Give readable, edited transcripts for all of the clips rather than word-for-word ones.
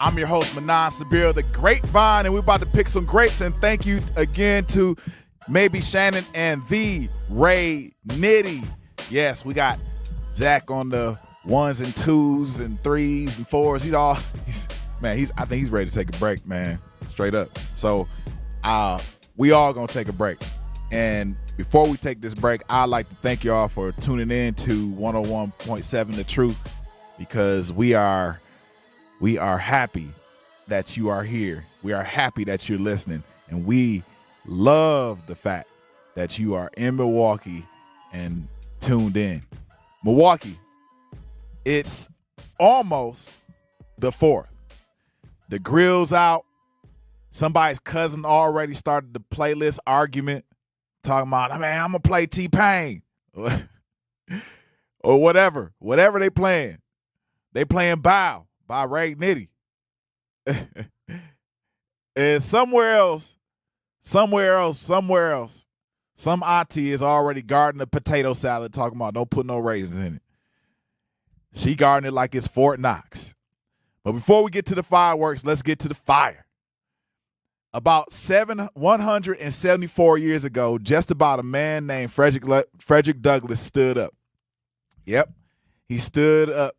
I'm your host, Manan Sabir, the Grapevine, and we're about to pick some grapes. And thank you again to maybe Shannon and the Ray Nitty. Yes, we got Zach on the ones and twos and threes and fours. I think he's ready to take a break, man. Straight up. So we all gonna take a break. And before we take this break, I'd like to thank y'all for tuning in to 101.7 The Truth, because we are happy that you are here. We are happy that you're listening. And we love the fact that you are in Milwaukee and tuned in. Milwaukee, it's almost the 4th. The grill's out. Somebody's cousin already started the playlist argument, talking about, man, I'm going to play T-Pain. Or whatever they playing. They playing Bow by Ray Nitty. And somewhere else, some auntie is already gardening a potato salad talking about don't put no raisins in it. She gardening it like it's Fort Knox. But before we get to the fireworks, let's get to the fire. About 174 years ago, just about, a man named Frederick Douglass stood up. Yep, he stood up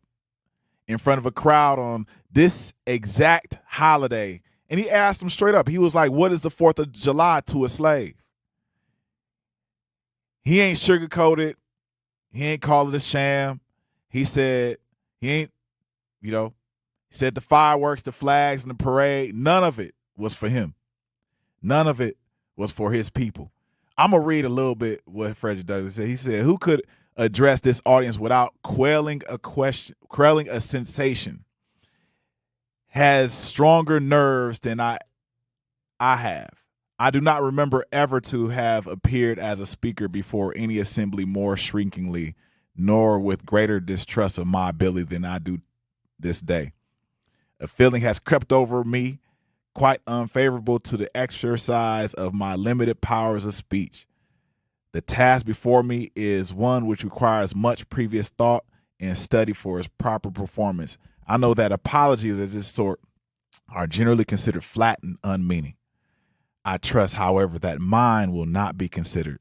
in front of a crowd on this exact holiday, and he asked them straight up. He was like, what is the 4th of July to a slave? He ain't sugarcoated. He ain't call it a sham. He said he said the fireworks, the flags, and the parade, none of it was for him. None of it was for his people. I'm going to read a little bit what Frederick Douglass said. He said, who could address this audience without quelling a sensation has stronger nerves than I have. I do not remember ever to have appeared as a speaker before any assembly more shrinkingly, nor with greater distrust of my ability than I do this day. A feeling has crept over me quite unfavorable to the exercise of my limited powers of speech. The task before me is one which requires much previous thought and study for its proper performance. I know that apologies of this sort are generally considered flat and unmeaning. I trust, however, that mine will not be considered.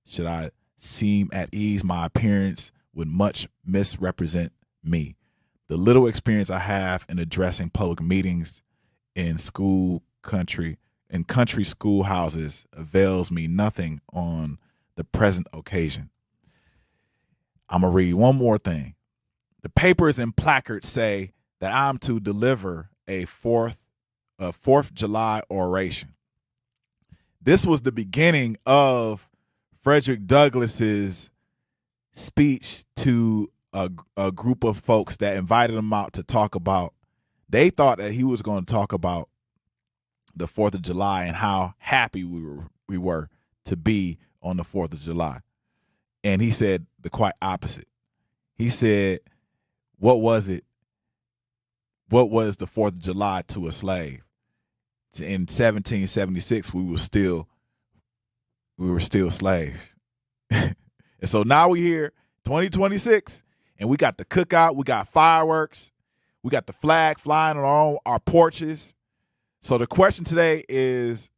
Should I seem at ease, my appearance would much misrepresent me. The little experience I have in addressing public meetings in country schoolhouses avails me nothing on the present occasion. I'm going to read one more thing. The papers and placards say that I'm to deliver a 4th July oration. This was the beginning of Frederick Douglass's speech to a group of folks that invited him out to talk about. They thought that he was going to talk about the 4th of July and how happy we were to be on the 4th of July. And he said the quite opposite. He said, what was it? What was the 4th of July to a slave? In 1776, we were still slaves. And so now we're here, 2026, and we got the cookout, we got fireworks, we got the flag flying on our porches. So the question today isn't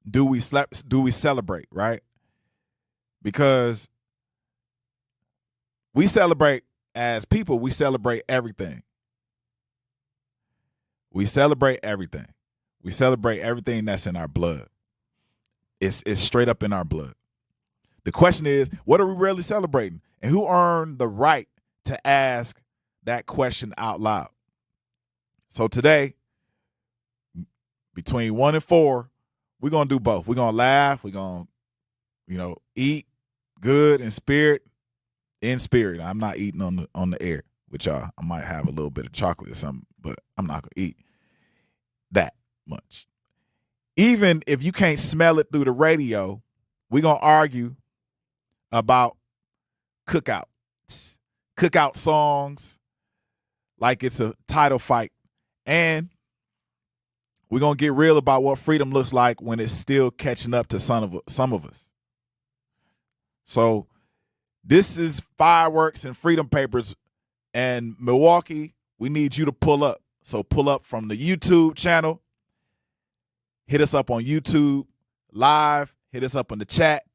do we celebrate, right? Because we celebrate as people, we celebrate everything. We celebrate everything. We celebrate everything that's in our blood. It's straight up in our blood. The question is, what are we really celebrating? And who earned the right to ask that question out loud? So today, between 1 and 4, we're going to do both. We're going to laugh. We're going to, eat good in spirit. I'm not eating on the air with y'all. I might have a little bit of chocolate or something, but I'm not going to eat that much. Even if you can't smell it through the radio, we're going to argue about cookout songs like it's a title fight. And we're going to get real about what freedom looks like when it's still catching up to some of us. So this is fireworks and freedom papers. And Milwaukee, we need you to pull up. So pull up from the YouTube channel. Hit us up on YouTube live. Hit us up in the chat.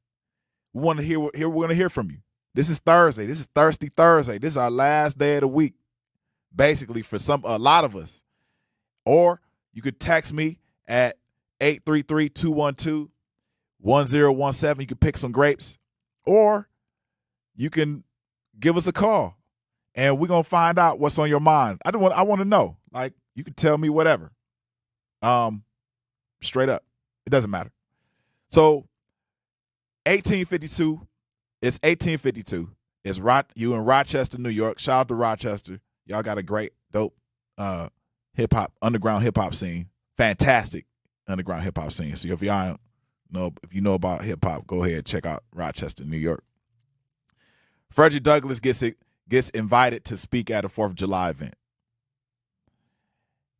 We want to hear. We're going to hear from you. This is Thursday. This is Thirsty Thursday. This is our last day of the week, basically for a lot of us. Or you could text me at 833-212-1017. You can pick some grapes, or you can give us a call, and we're gonna find out what's on your mind. I want to know. Like, you can tell me whatever. Straight up, it doesn't matter. So, 1852. It's 1852. It's you in Rochester, New York. Shout out to Rochester. Y'all got a great, dope underground hip hop scene. Fantastic underground hip hop scene. So if y'all if you know about hip hop, go ahead, check out Rochester, New York. Frederick Douglass gets invited to speak at a 4th of July event.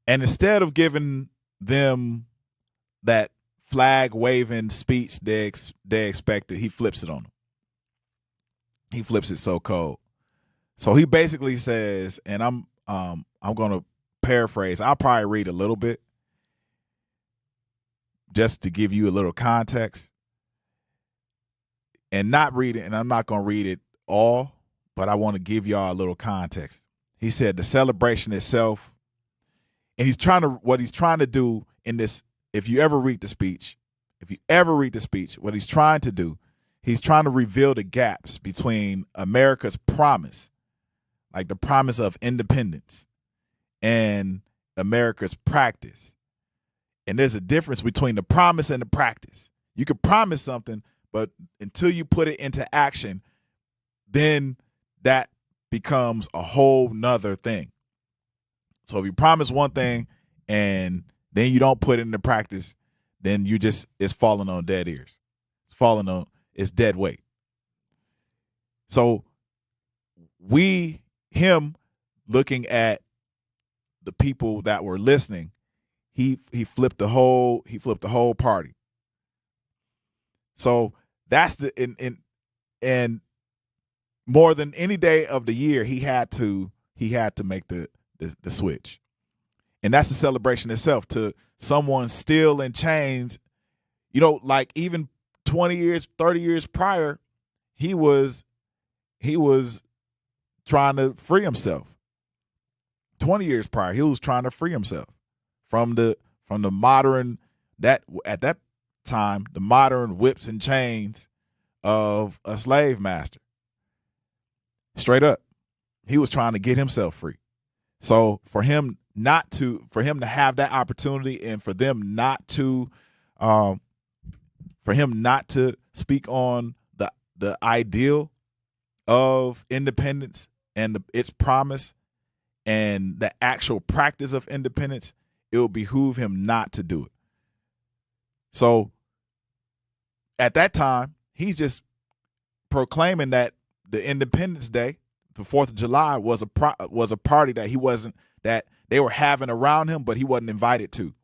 And instead of giving them that flag waving speech they expected, he flips it on them. He flips it so cold. So he basically says, and I'm going to paraphrase. I'll probably read a little bit just to give you a little context, and not read it. And I'm not going to read it all, but I want to give y'all a little context. He said the celebration itself, and what he's trying to do in this, if you ever read the speech, what he's trying to do, he's trying to reveal the gaps between America's promise, like the promise of independence, and America's practice. And there's a difference between the promise and the practice. You can promise something, but until you put it into action, then that becomes a whole nother thing. So if you promise one thing and then you don't put it into practice, then it's falling on dead ears. It's dead weight. So him looking at the people that were listening, he flipped the whole party. So that's and more than any day of the year, he had to make the switch. And that's the celebration itself, to someone still in chains. Like even 20 years, 30 years prior, he was trying to free himself. 20 years prior, he was trying to free himself from the modern, that at that time, the modern whips and chains of a slave master. Straight up. He was trying to get himself free. So for him to have that opportunity, and for him not to speak on the ideal of independence and its promise and the actual practice of independence, it will behoove him not to do it. So at that time, he's just proclaiming that the Independence Day, the 4th of July, was a party that they were having around him, but he wasn't invited to.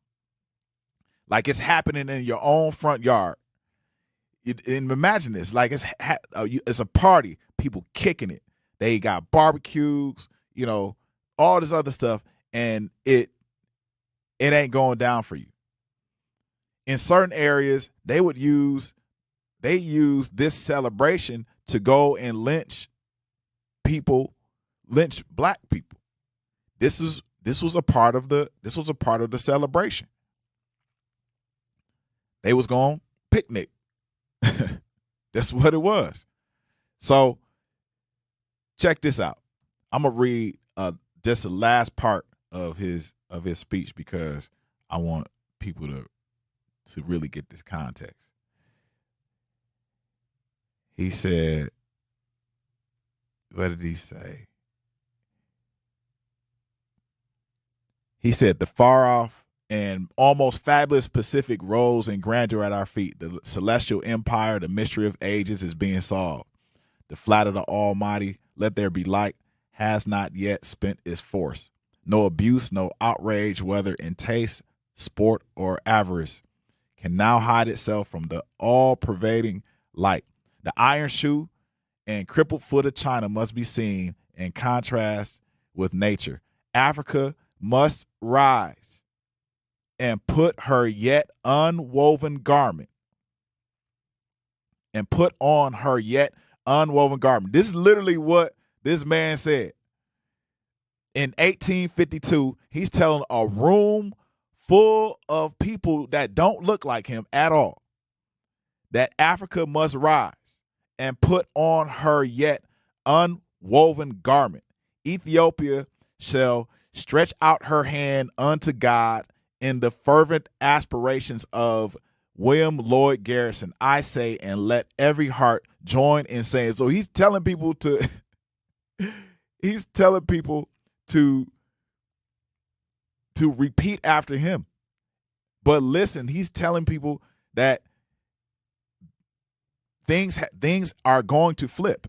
Like, it's happening in your own front yard. And imagine this, like it's a party, people kicking it. They got barbecues, all this other stuff, and it ain't going down for you. In certain areas, they use this celebration to go and lynch black people. This was a part of the celebration. They was going picnic. That's what it was. So check this out. I'm gonna read just the last part of his speech, because I want people to really get this context. He said, what did he say? He said, the far off and almost fabulous Pacific rose in grandeur at our feet. The celestial empire, the mystery of ages, is being solved. The flat of the Almighty, let there be light, has not yet spent its force. No abuse, no outrage, whether in taste, sport, or avarice, can now hide itself from the all-pervading light. The iron shoe and crippled foot of China must be seen in contrast with nature, Africa must rise and put her yet unwoven garment. And put on her yet unwoven garment. This is literally what this man said. In 1852, he's telling a room full of people that don't look like him at all that Africa must rise and put on her yet unwoven garment. Ethiopia shall stretch out her hand unto God in the fervent aspirations of William Lloyd Garrison, I say, and let every heart join in saying. So he's telling people to to repeat after him. But listen, he's telling people that things are going to flip.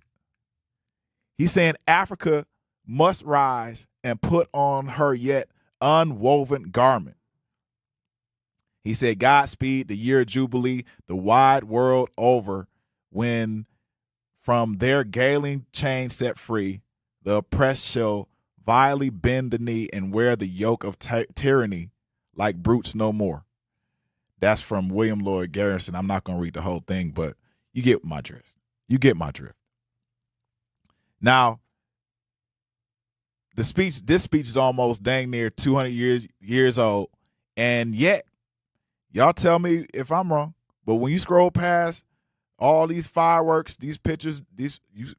He's saying Africa must rise and put on her yet unwoven garment. He said, Godspeed, the year of Jubilee, the wide world over, when from their galing chains set free, the oppressed shall vilely bend the knee and wear the yoke of tyranny like brutes no more. That's from William Lloyd Garrison. I'm not going to read the whole thing, but you get my drift. You get my drift. Now, this speech is almost dang near 200 years old, and yet, y'all tell me if I'm wrong, but when you scroll past all these fireworks, these pictures, you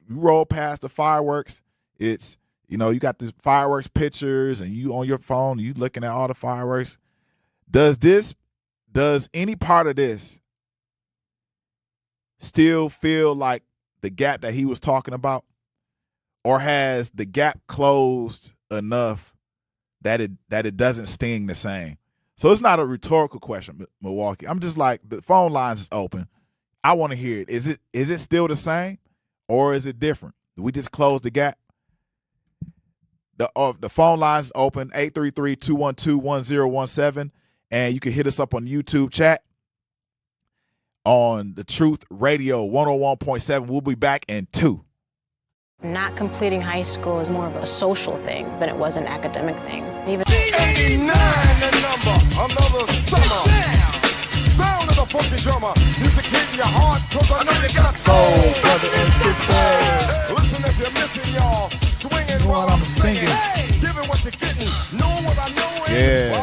roll past the fireworks, it's, you got the fireworks pictures and you on your phone, you looking at all the fireworks. Does any part of this still feel like the gap that he was talking about? Or has the gap closed enough that it doesn't sting the same? So it's not a rhetorical question, Milwaukee. I'm just like, the phone lines is open. I want to hear it. Is it still the same, or is it different? Did we just close the gap? The phone lines is open, 833-212-1017, and you can hit us up on YouTube chat on the Truth Radio 101.7. We'll be back in 2. Not completing high school is more of a social thing than it was an academic thing. Even 89 the number, another summer. Sound of the funky drummer. Music hitting your heart, cause I know you got soul, brother and sister. Listen if you're missing, y'all. Swinging while I'm singing. Giving what you're getting. Know what I know. Yeah.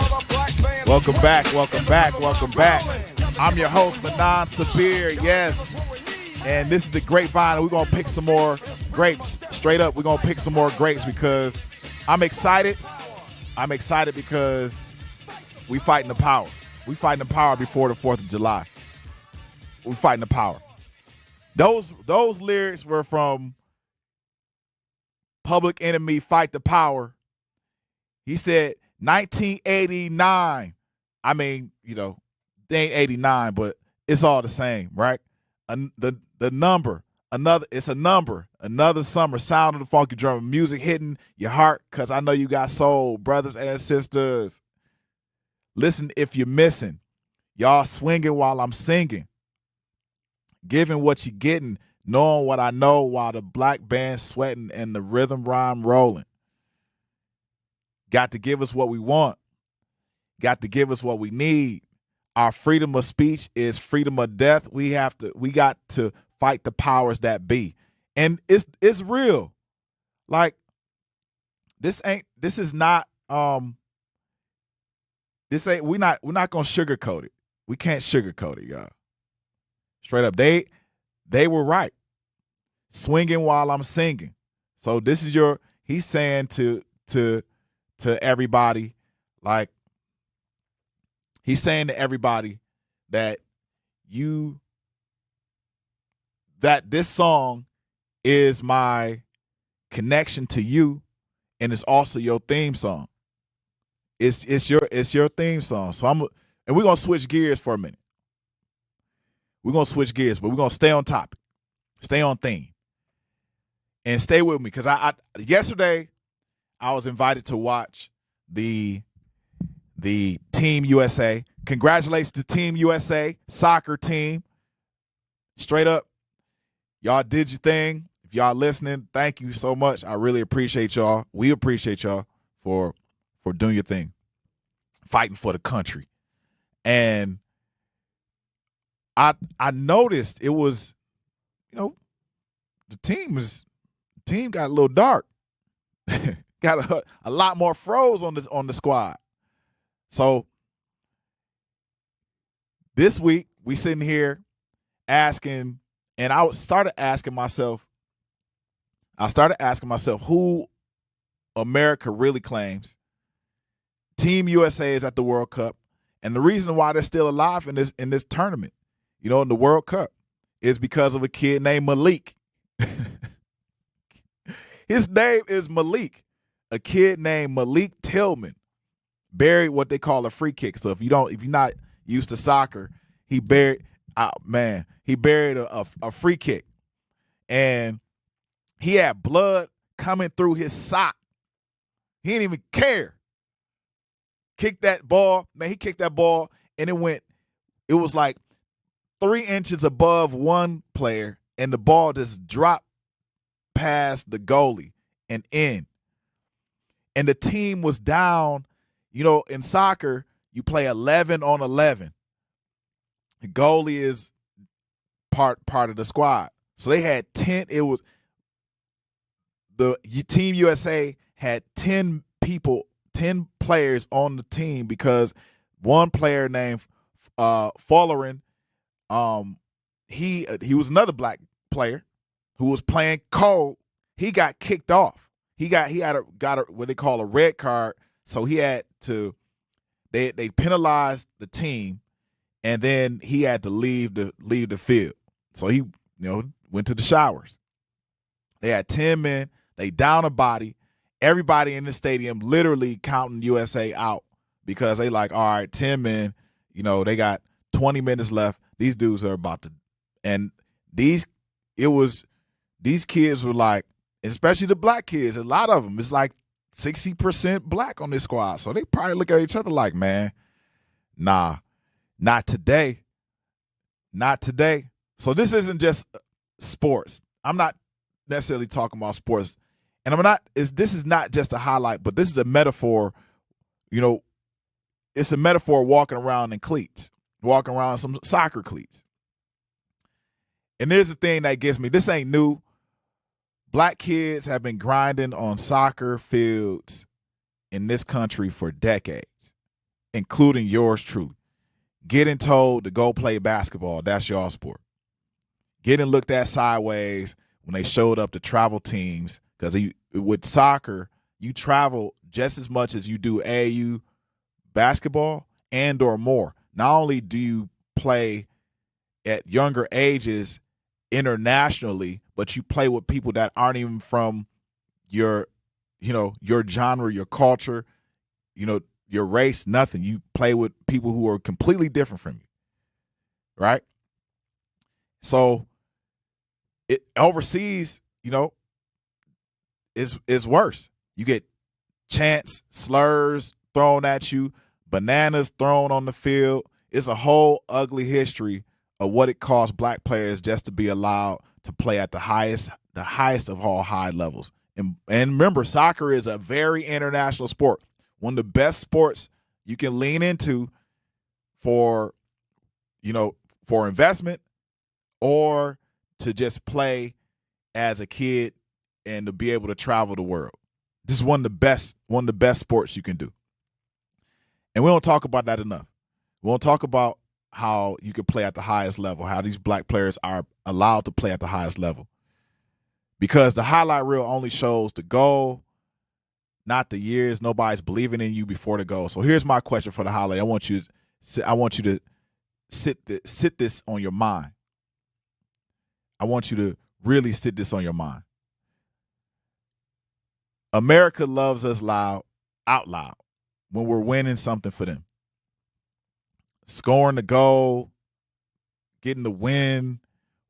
Welcome back. I'm your host, Manan Sabir. Yes. And this is the grapevine. We're going to pick some more grapes. Straight up, we're going to pick some more grapes because I'm excited. I'm excited because we fighting the power. We fighting the power before the 4th of July. We fighting the power. Those lyrics were from Public Enemy, Fight the Power. He said 1989. I mean, they ain't 89, but it's all the same, right? The number, it's a number, another summer, sound of the funky drummer, music hitting your heart, because I know you got soul, brothers and sisters. Listen if you're missing. Y'all swinging while I'm singing. Giving what you getting, knowing what I know while the black band sweating and the rhythm rhyme rolling. Got to give us what we want. Got to give us what we need. Our freedom of speech is freedom of death. We got to fight the powers that be. And it's real. Like, we're not gonna sugarcoat it. We can't sugarcoat it, y'all. Straight up. They were right. Swinging while I'm singing. So this is he's saying to everybody, like, he's saying to everybody that this song is my connection to you, and it's also your theme song. It's your theme song. So we're gonna switch gears for a minute. We're gonna switch gears, but we're gonna stay on topic, stay on theme, and stay with me because yesterday I was invited to watch the Team USA. Congratulations to Team USA soccer team. Straight up, y'all did your thing. If y'all listening, thank you so much. I really appreciate y'all. We appreciate y'all for doing your thing, fighting for the country. And I noticed it was, the team got a little dark. Got a lot more froze on the squad. So this week we sitting here asking, and I started asking myself who America really claims. Team USA is at the World Cup, and the reason why they're still alive in this tournament, in the World Cup, is because of a kid named Malik. His name is Malik. A kid named Malik Tillman buried what they call a free kick. So if you're not used to soccer, he buried a free kick, and he had blood coming through his sock. He didn't even care. Kicked that ball, man. He kicked that ball, and it was like 3 inches above one player, and the ball just dropped past the goalie and in. And the team was down. In soccer, you play 11 on 11. The goalie is part of the squad. So they had 10. It was the Team USA had 10 people, 10 players on the team, because one player named Follerin, he was another black player who was playing cold. He got kicked off. He got what they call a red card. So he had to. They penalized the team, and then he had to leave the field. So he went to the showers. They had 10 men. They down a body. Everybody in the stadium literally counting USA out, because they like, all right, 10 men. They got 20 minutes left. These dudes are about to, and these kids were like, especially the black kids, a lot of them, it's like 60% black on this squad. So they probably look at each other like, man, nah, not today. Not today. So this isn't just sports. I'm not necessarily talking about sports. And this is not just a highlight, but this is a metaphor. It's a metaphor walking around in cleats, walking around in some soccer cleats. And there's the thing that gets me. This ain't new. Black kids have been grinding on soccer fields in this country for decades, including yours truly. Getting told to go play basketball, that's your sport. Getting looked at sideways when they showed up to travel teams, because with soccer, you travel just as much as you do AAU basketball and or more. Not only do you play at younger ages internationally, but you play with people that aren't even from your genre, your culture, your race, nothing. You play with people who are completely different from you, right? So it overseas, is worse. You get chants, slurs thrown at you, bananas thrown on the field. It's a whole ugly history of what it costs black players just to be allowed to play at the highest of all high levels. And remember, soccer is a very international sport. One of the best sports you can lean into for investment, or to just play as a kid and to be able to travel the world. This is one of the best sports you can do. And we don't talk about that enough. We don't talk about how you can play at the highest level, how these black players are allowed to play at the highest level. Because the highlight reel only shows the goal, not the years. Nobody's believing in you before the goal. So here's my question for the highlight. I want you to sit this on your mind. I want you to really sit this on your mind. America loves us out loud when we're winning something for them. Scoring the goal, getting the win,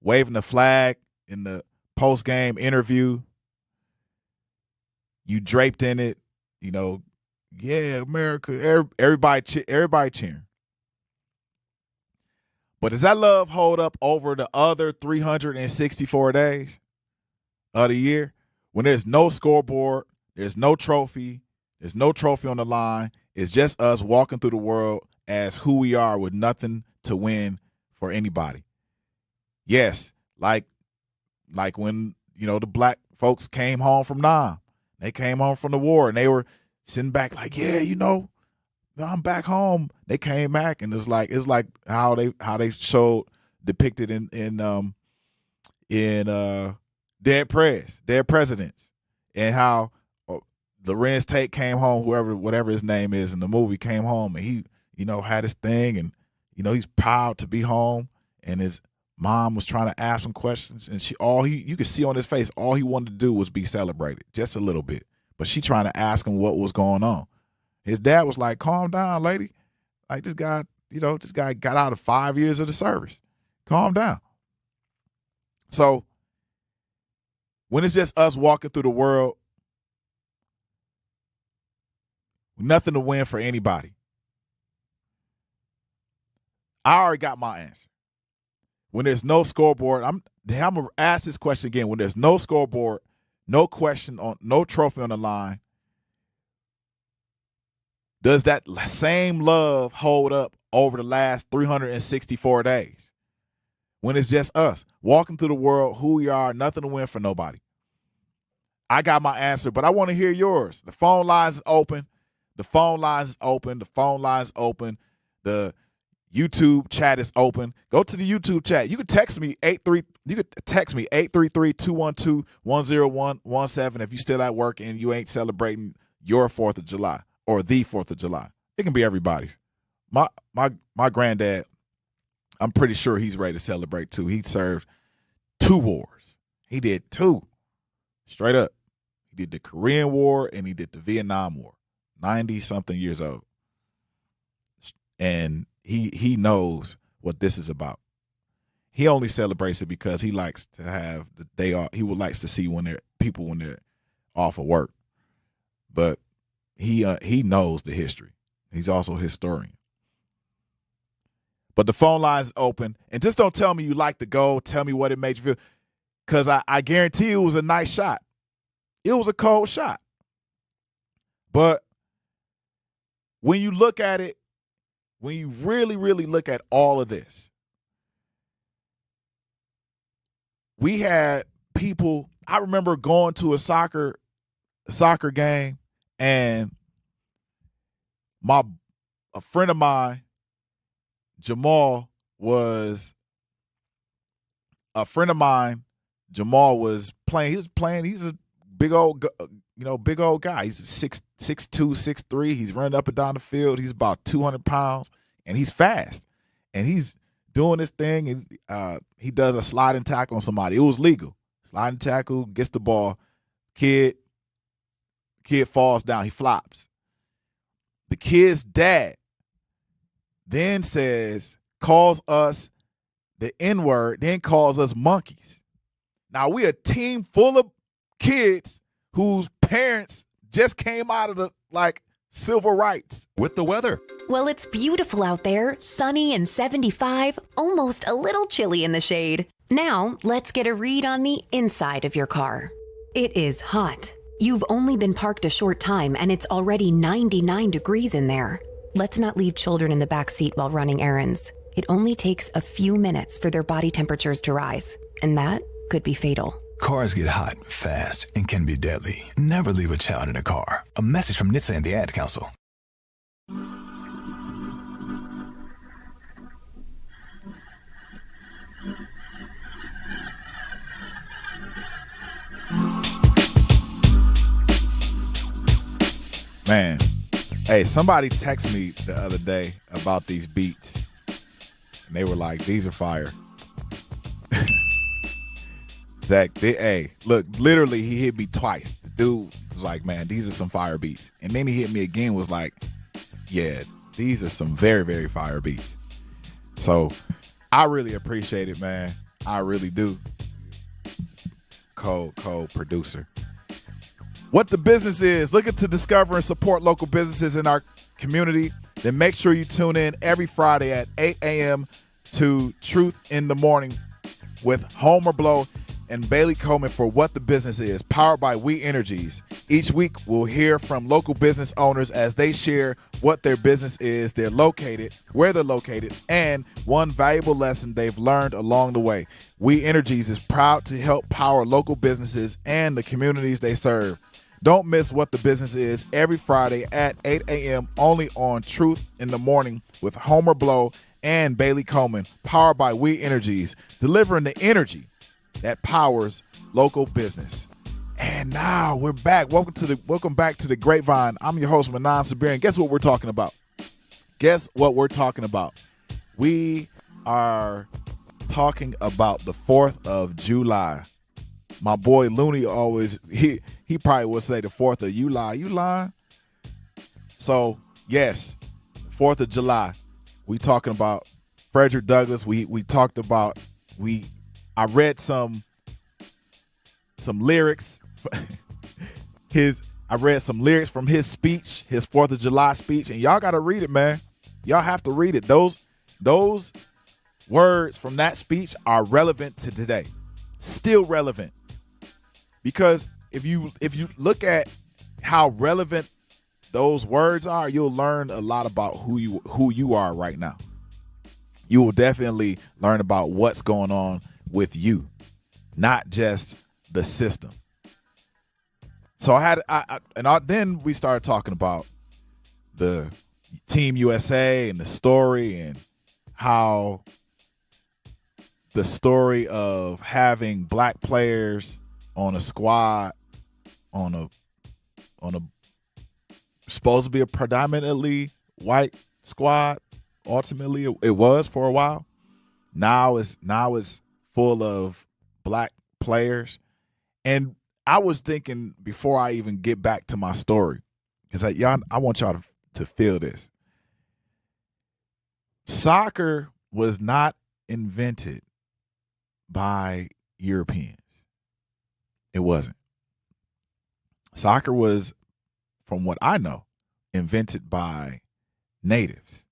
waving the flag in the post-game interview. You draped in it, yeah, America, everybody cheering. But does that love hold up over the other 364 days of the year when there's no scoreboard, there's no trophy, There's no trophy on the line. It's just us walking through the world as who we are with nothing to win for anybody. Yes, like when, the black folks came home from Nam. They came home from the war and they were sitting back like, yeah, I'm back home. They came back and it's like how they showed depicted in Dead Presidents, and how Lorenz Tate came home, whatever his name is in the movie, came home and he, had his thing and, he's proud to be home, and his mom was trying to ask him questions, and you could see on his face, all he wanted to do was be celebrated just a little bit. But she trying to ask him what was going on. His dad was like, calm down, lady. Like, this guy got out of 5 years of the service. Calm down. So when it's just us walking through the world, nothing to win for anybody. I already got my answer. When there's no scoreboard, I'm gonna ask this question again. When there's no scoreboard, no trophy on the line, does that same love hold up over the last 364 days? When it's just us walking through the world, who we are, nothing to win for nobody. I got my answer, but I want to hear yours. The phone lines is open. The phone lines is open. The phone lines open. The YouTube chat is open. Go to the YouTube chat. You can text me 833-212-10117 if you're still at work and you ain't celebrating your 4th of July or the 4th of July. It can be everybody's. My granddad, I'm pretty sure he's ready to celebrate too. He served 2 wars. He did 2. Straight up. He did the Korean War and he did the Vietnam War. 90-something years old. And he knows what this is about. He only celebrates it because he likes to have the day off. He would likes to see when they're off of work. But he knows the history. He's also a historian. But the phone line's open. And just don't tell me you like the goal. Tell me what it made you feel. Because I guarantee it was a nice shot. It was a cold shot. But when you look at it, when you really, really look at all of this, we had people. I remember going to a soccer game, and a friend of mine, Jamal was playing. He was playing. He's a big old guy. He's 6'2", 6'3". He's running up and down the field. He's about 200 pounds, and he's fast. And he's doing this thing, and he does a sliding tackle on somebody. It was legal. Sliding tackle, gets the ball. Kid falls down. He flops. The kid's dad then calls us the N-word, then calls us monkeys. Now, we a team full of kids whose parents just came out of the, civil rights. With the weather. Well, it's beautiful out there, sunny and 75, almost a little chilly in the shade. Now, let's get a read on the inside of your car. It is hot. You've only been parked a short time and it's already 99 degrees in there. Let's not leave children in the back seat while running errands. It only takes a few minutes for their body temperatures to rise, and that could be fatal. Cars get hot, fast, and can be deadly. Never leave a child in a car. A message from NHTSA and the Ad Council. Man, hey, somebody texted me the other day about these beats, and they were like, these are fire. Zach, look, literally he hit me twice. The dude was like, man, these are some fire beats. And then he hit me again, was like, yeah, these are some very, very fire beats. So I really appreciate it, man. I really do. Cold producer. What the business is, looking to discover and support local businesses in our community, then make sure you tune in every Friday at 8 a.m. to Truth in the Morning with Homer Blow and Bailey Coleman for What the Business Is, powered by We Energies. Each week, we'll hear from local business owners as they share what their business is, where they're located, and one valuable lesson they've learned along the way. We Energies is proud to help power local businesses and the communities they serve. Don't miss What the Business Is every Friday at 8 a.m. only on Truth in the Morning with Homer Blow and Bailey Coleman, powered by We Energies, delivering the energy that powers local business. And now we're back. Welcome back to the Grapevine. I'm your host, Manan Sabir, and guess what we're talking about? We are talking about the 4th of July. My boy Looney he probably would say the 4th of July. You lying? So yes, 4th of July. We talking about Frederick Douglass. We talked about I read some lyrics. I read some lyrics from his speech, his 4th of July speech, and y'all gotta read it, man. Y'all have to read it. Those words from that speech are relevant to today. Still relevant. Because if you look at how relevant those words are, you'll learn a lot about who you are right now. You will definitely learn about what's going on with you, not just the system. So then we started talking about the Team USA and the story, and how the story of having black players on a squad, on a supposed to be a predominantly white squad. Ultimately, it was for a while. Now it's full of black players. And I was thinking before I even get back to my story, because I want y'all to feel this. Soccer was not invented by Europeans. It wasn't. Soccer was, from what I know, invented by natives.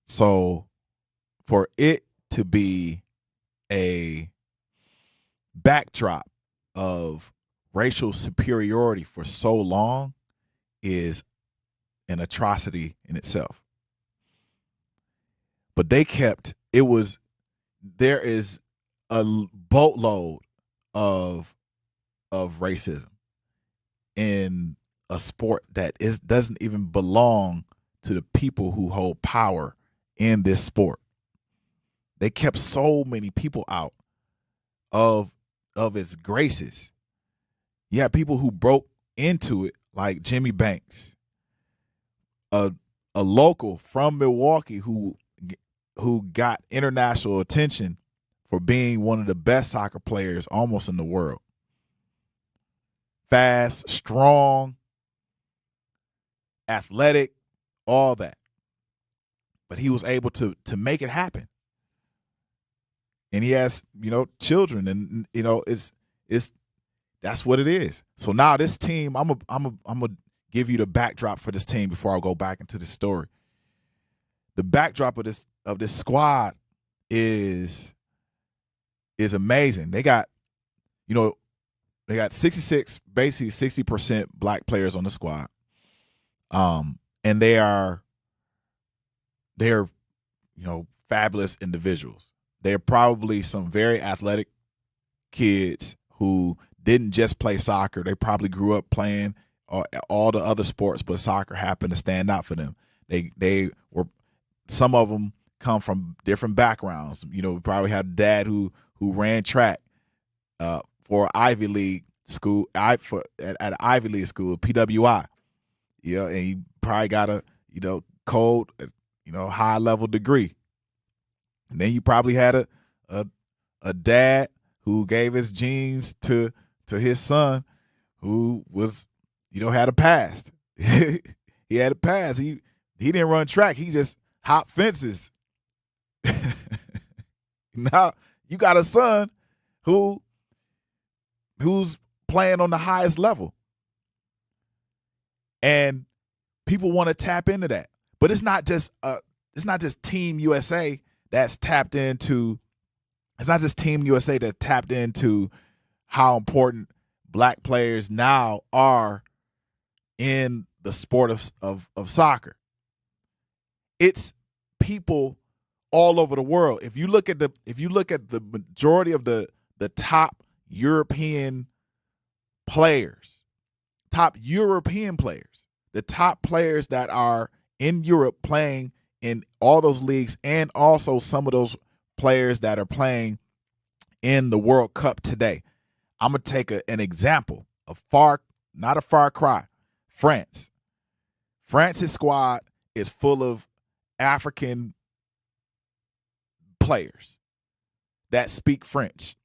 So for it to be a backdrop of racial superiority for so long is an atrocity in itself. But there is a boatload of racism in a sport that doesn't even belong to the people who hold power in this sport. They kept so many people out of its graces. You have people who broke into it, like Jimmy Banks, a local from Milwaukee who got international attention for being one of the best soccer players almost in the world. Fast, strong, athletic, all that. But he was able to make it happen. And he has, children, and it's that's what it is. So now this team, I'm gonna give you the backdrop for this team before I go back into the story. The backdrop of this squad is amazing. They got 66, basically 60% black players on the squad. And they're fabulous individuals. They're probably some very athletic kids who didn't just play soccer. They probably grew up playing all the other sports, but soccer happened to stand out for them. They were, some of them come from different backgrounds. We probably had a dad who ran track for Ivy League school, at an Ivy League school, PWI. And he probably got a code, high level degree. And then you probably had a dad who gave his genes to his son, who was had a past. He had a past. He didn't run track. He just hopped fences. Now you got a son who's playing on the highest level. And people want to tap into that. But it's not just Team USA that's tapped into it's not just Team USA that tapped into how important black players now are in the sport of soccer. It's people all over the world. If you look at the majority of the top European players, the top players that are in Europe playing in all those leagues, and also some of those players that are playing in the World Cup today. I'm going to take an example, not a far cry, France. France's squad is full of African players that speak French,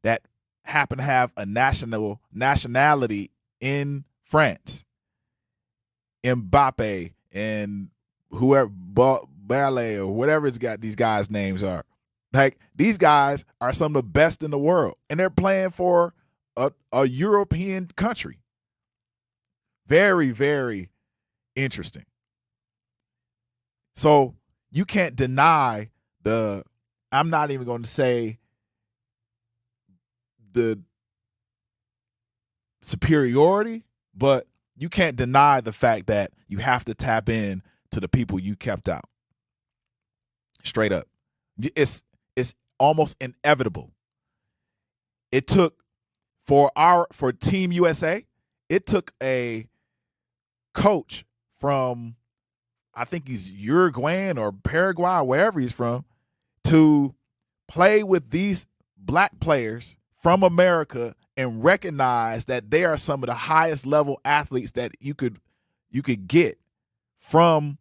that happen to have a nationality in France. Mbappe and whoever, Ballet or whatever it's got, these guys' names are. Like, these guys are some of the best in the world, and they're playing for a European country. Very, very interesting. So you can't deny I'm not even going to say the superiority, but you can't deny the fact that you have to tap in to the people you kept out. Straight up. It's almost inevitable. It took for Team USA, it took a coach from, I think he's Uruguayan or Paraguay, wherever he's from, to play with these black players from America and recognize that they are some of the highest level athletes that you could get from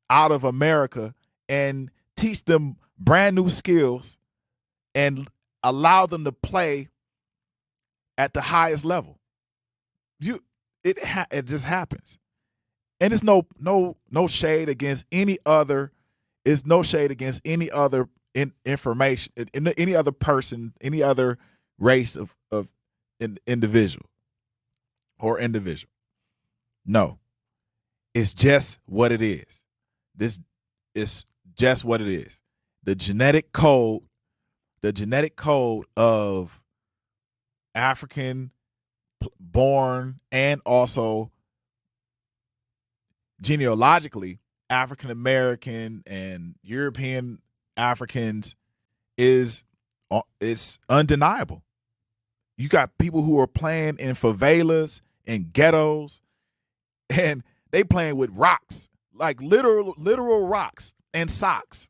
out of America, and teach them brand new skills and allow them to play at the highest level. It just happens. And it's no shade against any other. It's no shade against any other information, any other person, any other race of individual or individual. No, it's just what it is. This is just what it is. The genetic code of African born and also genealogically African American and European Africans is undeniable. You got people who are playing in favelas and ghettos, and they playing with rocks, like literal rocks and socks.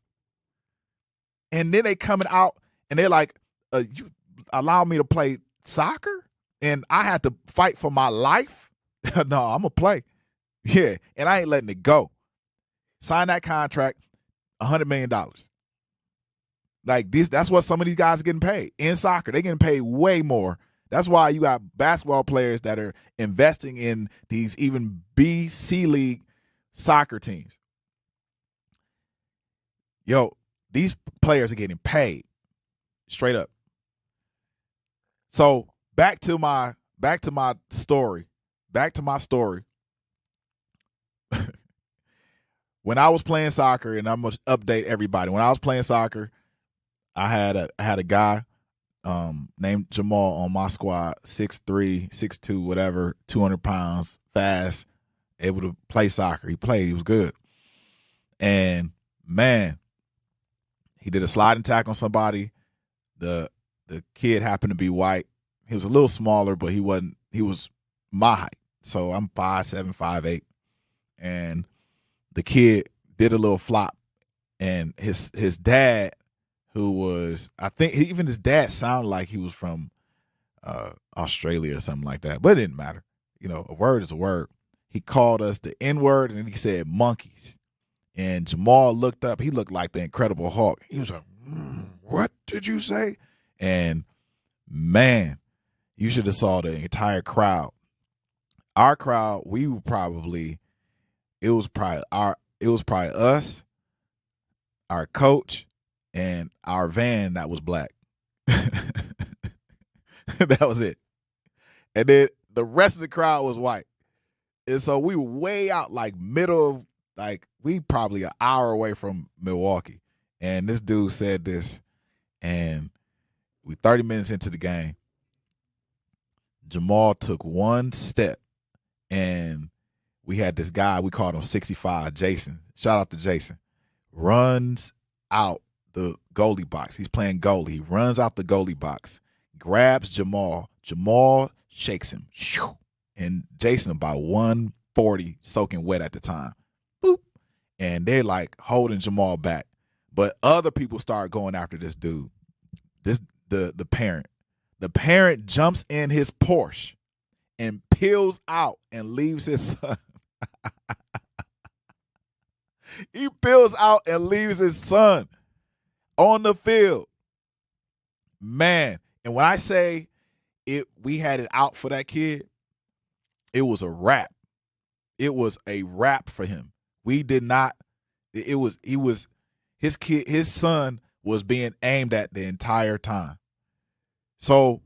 And then they coming out and they're like, you allow me to play soccer? And I had to fight for my life? No, I'm going to play. Yeah, and I ain't letting it go. Sign that contract, $100 million. Like this, that's what some of these guys are getting paid in soccer. They're getting paid way more. That's why you got basketball players that are investing in these even B, C league soccer teams. Yo, these players are getting paid straight up. So back to my story. When I was playing soccer, and I'm gonna update everybody. When I was playing soccer, I had a guy named Jamal on my squad, 6'3", 6'2", whatever, 200 pounds, fast, able to play soccer. He was good. And man, he did a sliding tackle on somebody. The kid happened to be white. He was a little smaller, but he was my height. So I'm 5'7", 5'8". And the kid did a little flop. And his dad, who was, I think even his dad sounded like he was from Australia or something like that. But it didn't matter. You know, a word is a word. He called us the N-word, and he said monkeys. And Jamal looked up. He looked like the Incredible Hulk. He was like, what did you say? And man, you should have saw the entire crowd. Our crowd, it was probably us, our coach, and our van that was black. That was it. And then the rest of the crowd was white. And so we were way out, like middle of, like, we probably an hour away from Milwaukee. And this dude said this, and We 30 minutes into the game. Jamal took one step, and we had this guy, we called him 65, Jason. Shout out to Jason. Runs out the goalie box. He's playing goalie. He runs out the goalie box, grabs Jamal. Jamal shakes him. And Jason about 140, soaking wet at the time. Boop. And they're like holding Jamal back. But other people start going after this dude. The parent. The parent jumps in his Porsche and peels out and leaves his son. He peels out and leaves his son on the field. Man, and when I say we had it out for that kid, it was a wrap. It was a wrap for him. We did not, his son was being aimed at the entire time. So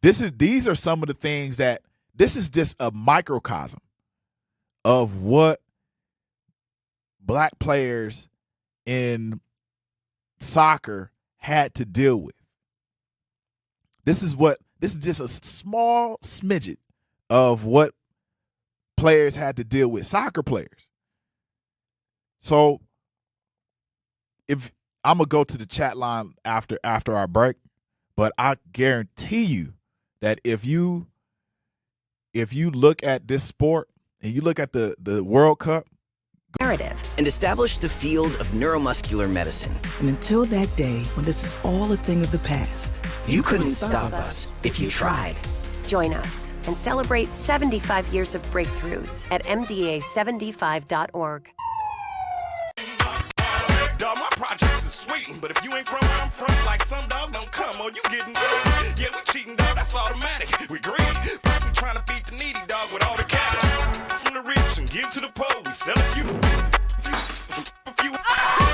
these are some of the things this is just a microcosm of what black players in soccer had to deal with. This is just a small smidget of what players had to deal with, soccer players. So if I'm going to go to the chat line after our break, but I guarantee you that if you look at this sport and you look at the World Cup, narrative and established the field of neuromuscular medicine. And until that day when this is all a thing of the past, You couldn't stop us if you tried. Join us and celebrate 75 years of breakthroughs at mda75.org. Dog, my projects is sweet, but if you ain't from where I'm from, like some dog don't come, or you getting yeah, we cheating, dog, that's automatic. We greedy, plus we trying to feed the needy, dog, with all the cash. From the rich and give to the poor, we sell a few.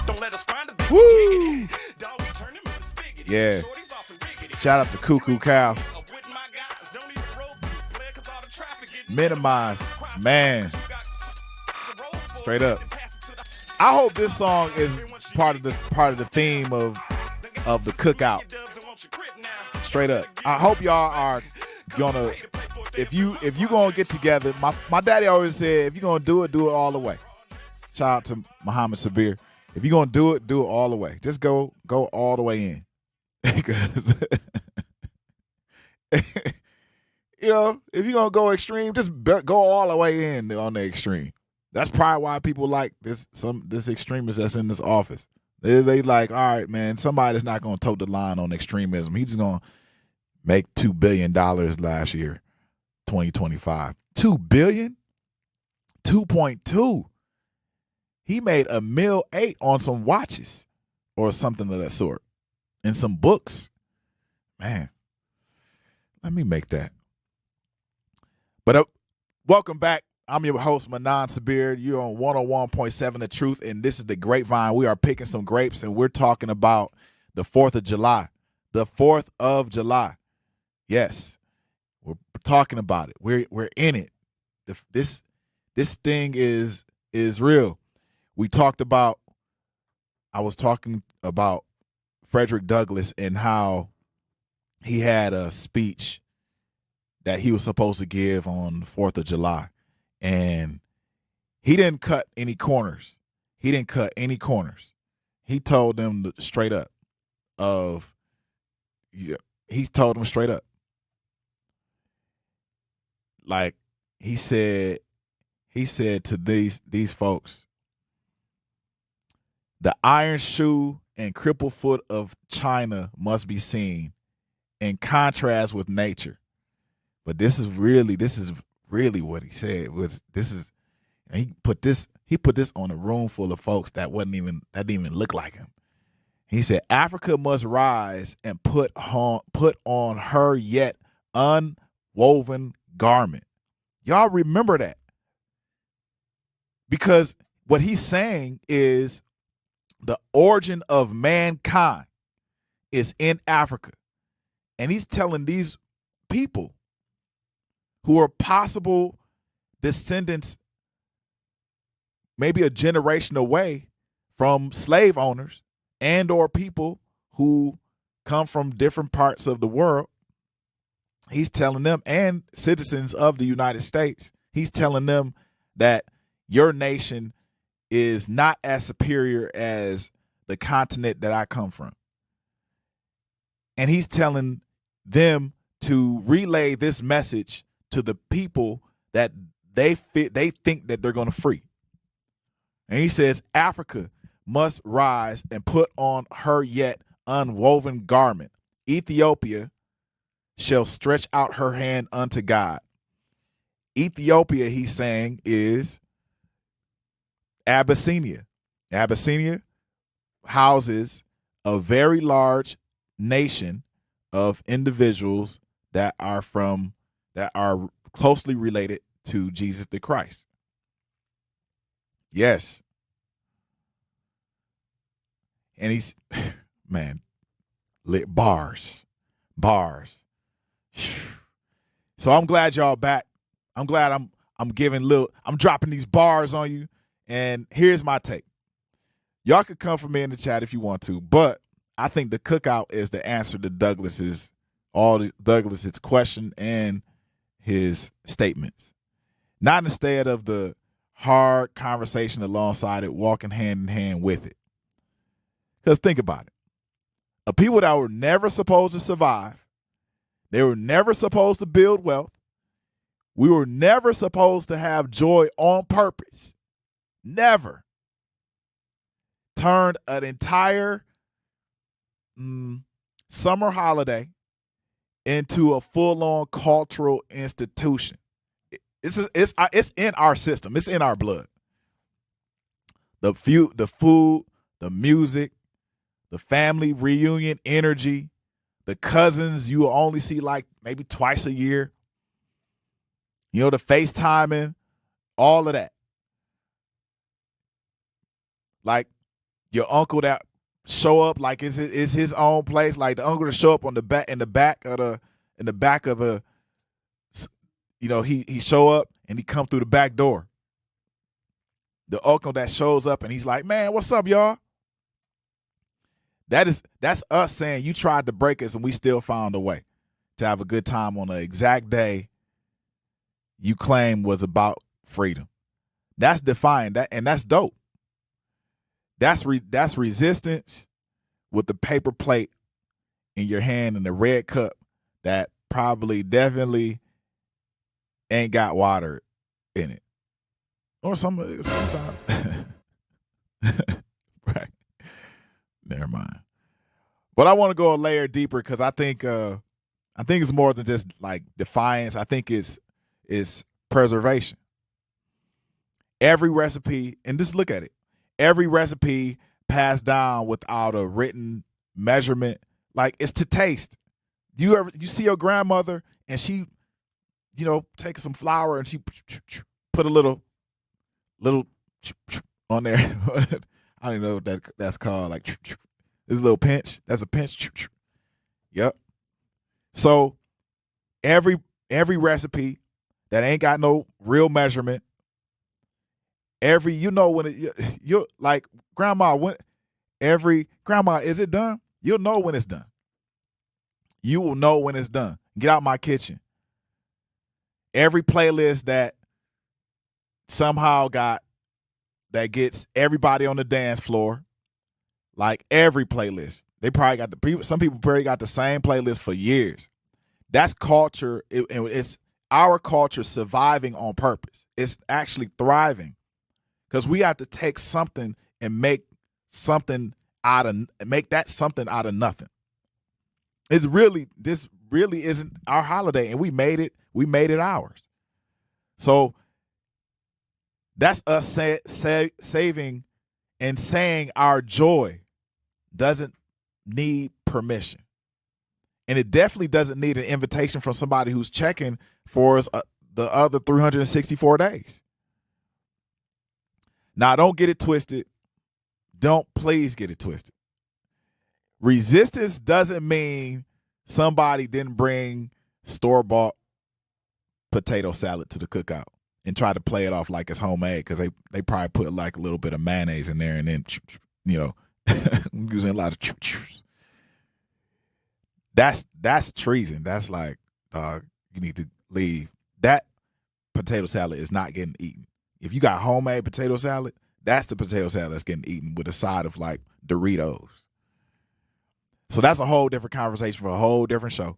Don't let us find a big woo! Dog, we turn them into spigot. Yeah. Shout out to Cuckoo Cow. Minimize, man. Straight up. I hope this song is part of the theme of the cookout. Straight up. I hope y'all are gonna, if you gonna get together. My daddy always said, if you're gonna do it all the way. Shout out to Muhammad Sabir. If you're gonna do it all the way. Just go all the way in. Because you know, if you're gonna go extreme, just go all the way in on the extreme. That's probably why people like this extremist that's in this office. They like, all right, man, somebody that's not gonna toe the line on extremism. He's just gonna make $2 billion last year, 2025. $2 billion? 2.2. He made $1.8 million on some watches or something of that sort. And some books. Man, let me make that. But welcome back. I'm your host, Manan Sabir. You're on 101.7 The Truth, and this is The Grapevine. We are picking some grapes, and we're talking about the 4th of July. The 4th of July. Yes, we're talking about it. We're in it. This thing is real. I was talking about Frederick Douglass and how he had a speech that he was supposed to give on the 4th of July. And he didn't cut any corners. He told them straight up Like he said to these folks, the iron shoe and crippled foot of China must be seen in contrast with nature. But this is really what he said. He put this on a room full of folks that didn't even look like him. He said, Africa must rise and put on her yet unwoven garment. Y'all remember that. Because what he's saying is the origin of mankind is in Africa. And he's telling these people who are possible descendants, maybe a generation away from slave owners and or people who come from different parts of the world. He's telling them, and citizens of the United States, he's telling them that your nation is not as superior as the continent that I come from. And he's telling them to relay this message to the people that they think that they're going to free. And he says, Africa must rise and put on her yet unwoven garment. Ethiopia shall stretch out her hand unto God. Ethiopia, he's saying, is Abyssinia. Abyssinia houses a very large nation of individuals that are closely related to Jesus the Christ. Yes. And he's, man, lit bars. So I'm glad y'all back. I'm glad I'm dropping these bars on you. And here's my take. Y'all could come for me in the chat if you want to, but I think the cookout is the answer to Douglass's question and his statements. Not instead of the hard conversation alongside it, walking hand in hand with it. Because think about it. A people that were never supposed to survive, they were never supposed to build wealth, we were never supposed to have joy on purpose, never, turned an entire summer holiday into a full-on cultural institution. It's in our system. It's in our blood. The food, the music, the family reunion energy, the cousins you will only see like maybe twice a year. You know, the FaceTiming, all of that. Like your uncle that show up like it's his own place. Like the uncle to show up in the back of the, you know, he show up and he come through the back door. The uncle that shows up and he's like, man, what's up, y'all? That's us saying you tried to break us and we still found a way to have a good time on the exact day you claim was about freedom. That's defiant, and that's dope. That's resistance with the paper plate in your hand and the red cup that definitely ain't got water in it. Or sometimes. Right. Never mind. But I want to go a layer deeper because I think it's more than just like defiance. I think it's preservation. Every recipe, and just look at it. Every recipe passed down without a written measurement, like it's to taste. You see your grandmother and she, you know, take some flour and she put a little on there. I don't even know what that's called. Like this little pinch. That's a pinch. Yep. So every recipe that ain't got no real measurement. When you're like grandma, is it done? You'll know when it's done. You will know when it's done. Get out my kitchen. Every playlist that somehow gets everybody on the dance floor, like every playlist. They probably got some people probably got the same playlist for years. That's culture. It's our culture surviving on purpose. It's actually thriving. Because we have to take something and make that something out of nothing. This really isn't our holiday, and we made it ours. So that's us saving and saying our joy doesn't need permission. And it definitely doesn't need an invitation from somebody who's checking for us the other 364 days. Now, don't get it twisted. Don't please get it twisted. Resistance doesn't mean somebody didn't bring store-bought potato salad to the cookout and try to play it off like it's homemade because they probably put like a little bit of mayonnaise in there and then, you know, using a lot of. That's treason. That's like, you need to leave. That potato salad is not getting eaten. If you got homemade potato salad, that's the potato salad that's getting eaten with a side of like Doritos. So that's a whole different conversation for a whole different show.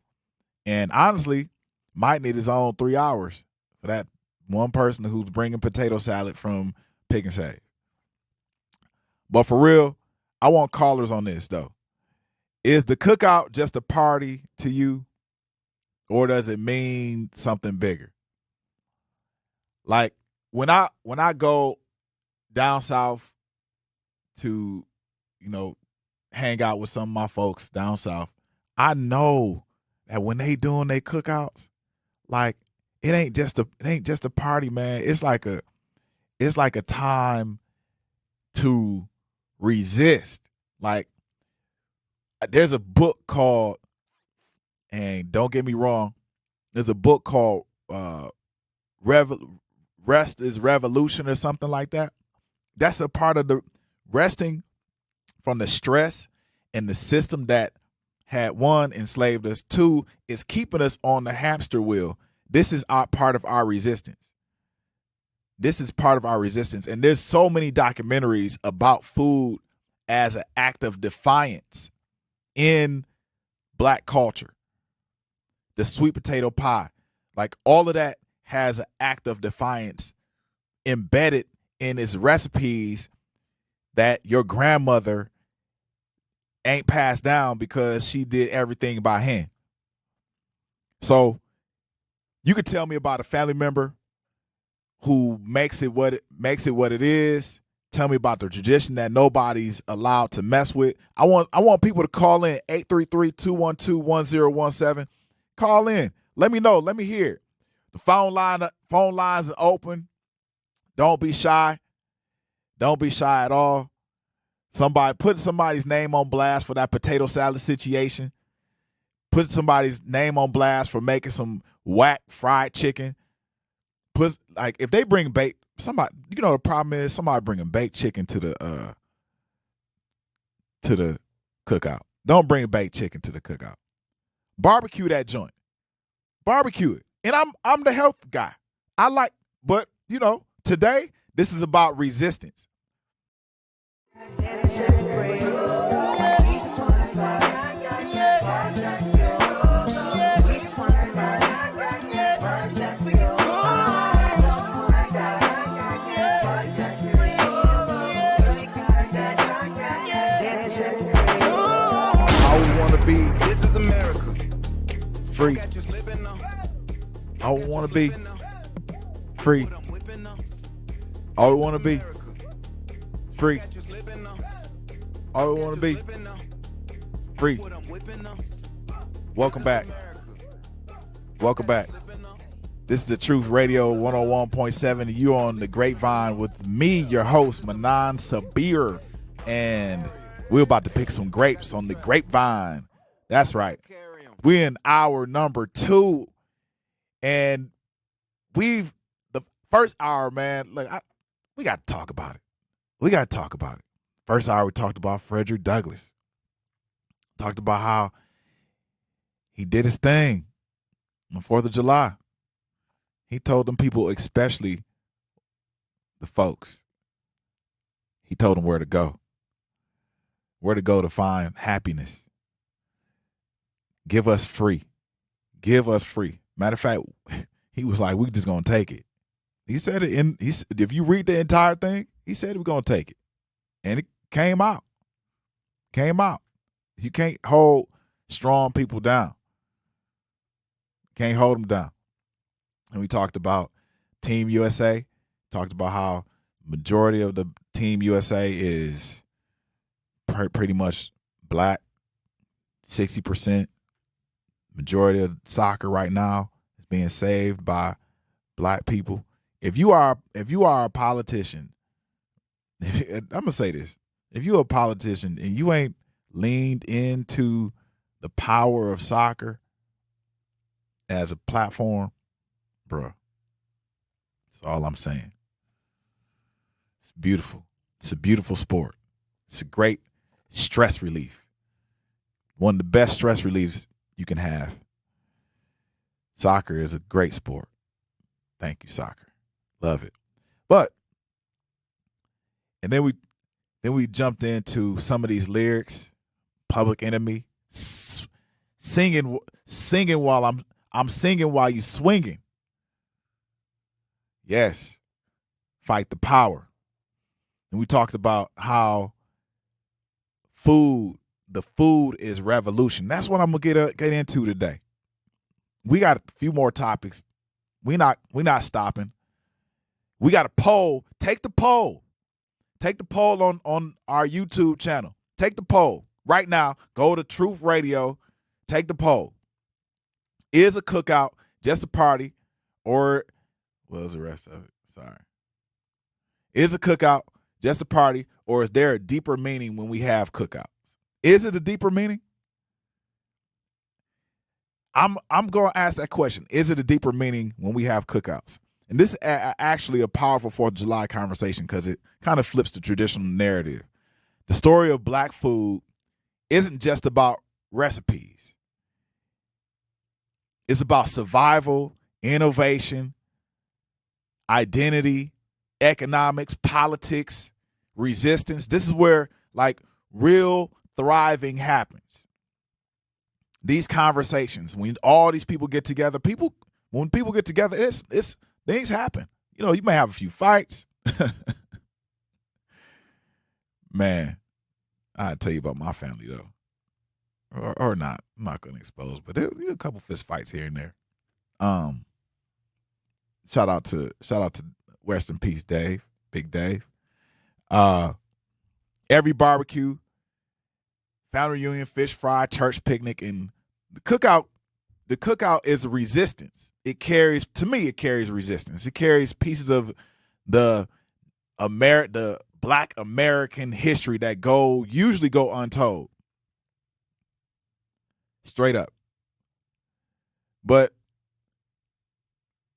And honestly, might need his own 3 hours for that one person who's bringing potato salad from Pick and Save. But for real, I want callers on this though. Is the cookout just a party to you, or does it mean something bigger? Like when I go down south to, hang out with some of my folks down south, I know that when they doing their cookouts, like it ain't just a party, man. It's like a time to resist. Like there's a book called, and don't get me wrong, there's a book called Rest is Revolution or something like that. That's a part of the resting from the stress and the system that had, one, enslaved us, two, is keeping us on the hamster wheel. This is part of our resistance. This is part of our resistance. And there's so many documentaries about food as an act of defiance in Black culture. The sweet potato pie, like all of that has an act of defiance embedded in its recipes that your grandmother ain't passed down because she did everything by hand. So you could tell me about a family member who makes it what it is. Tell me about the tradition that nobody's allowed to mess with. I want people to call in 833-212-1017. Call in. Let me know. Let me hear it. The phone lines are open. Don't be shy. Don't be shy at all. Put somebody's name on blast for that potato salad situation. Put somebody's name on blast for making some whack fried chicken. If they bring baked, somebody, the problem is somebody bringing baked chicken to the cookout. Don't bring baked chicken to the cookout. Barbecue that joint. Barbecue it. And I'm the health guy. But today this is about resistance. This is America. Free. I want to be free. All we want to be free. All we want to be free. Welcome back. Welcome back. This is the Truth Radio 101.7. You on the Grapevine with me, your host, Manan Sabir, and we're about to pick some grapes on the Grapevine. That's right. We're in hour number 2, and the first hour, man. We got to talk about it. First hour, we talked about Frederick Douglass. Talked about how he did his thing on the 4th of July. He told them people, especially the folks, he told them where to go to find happiness. Give us free. Matter of fact, he was like, we just going to take it. He said it if you read the entire thing, he said we're going to take it. And it came out. You can't hold strong people down. Can't hold them down. And we talked about Team USA. Talked about how majority of the Team USA is pretty much Black. 60%. Majority of soccer right now is being saved by Black people. If you are a politician, I'm gonna say this: if you're a politician and you ain't leaned into the power of soccer as a platform, bruh, that's all I'm saying. It's beautiful. It's a beautiful sport. It's a great stress relief. One of the best stress reliefs you can have. Soccer is a great sport. Thank you, soccer. Love it. And then we jumped into some of these lyrics. Public Enemy, singing while I'm singing while you swinging. Yes, fight the power. And we talked about how the food is revolution. That's what I'm gonna get into today. We got a few more topics. We not stopping. We got a poll. Take the poll. Take the poll on our YouTube channel. Take the poll. Right now, go to Truth Radio. Take the poll. Is a cookout just a party, or what was the rest of it? Sorry. Is a cookout just a party, or is there a deeper meaning when we have cookouts? Is it a deeper meaning? I'm going to ask that question. Is it a deeper meaning when we have cookouts? And this is actually a powerful 4th of July conversation because it kind of flips the traditional narrative. The story of Black food isn't just about recipes. It's about survival, innovation, identity, economics, politics, resistance. This is where like real thriving happens. These conversations, when all these people get together, when people get together, it's things happen. You know, you may have a few fights. Man, I'll tell you about my family though. Or not. I'm not gonna expose, but there were a couple fist fights here and there. Shout out to rest in peace, Dave, Big Dave. Every barbecue, family reunion, fish fry, church picnic, and the cookout. The cookout is a resistance. It carries resistance. It carries pieces of the Black American history that usually go untold. Straight up. But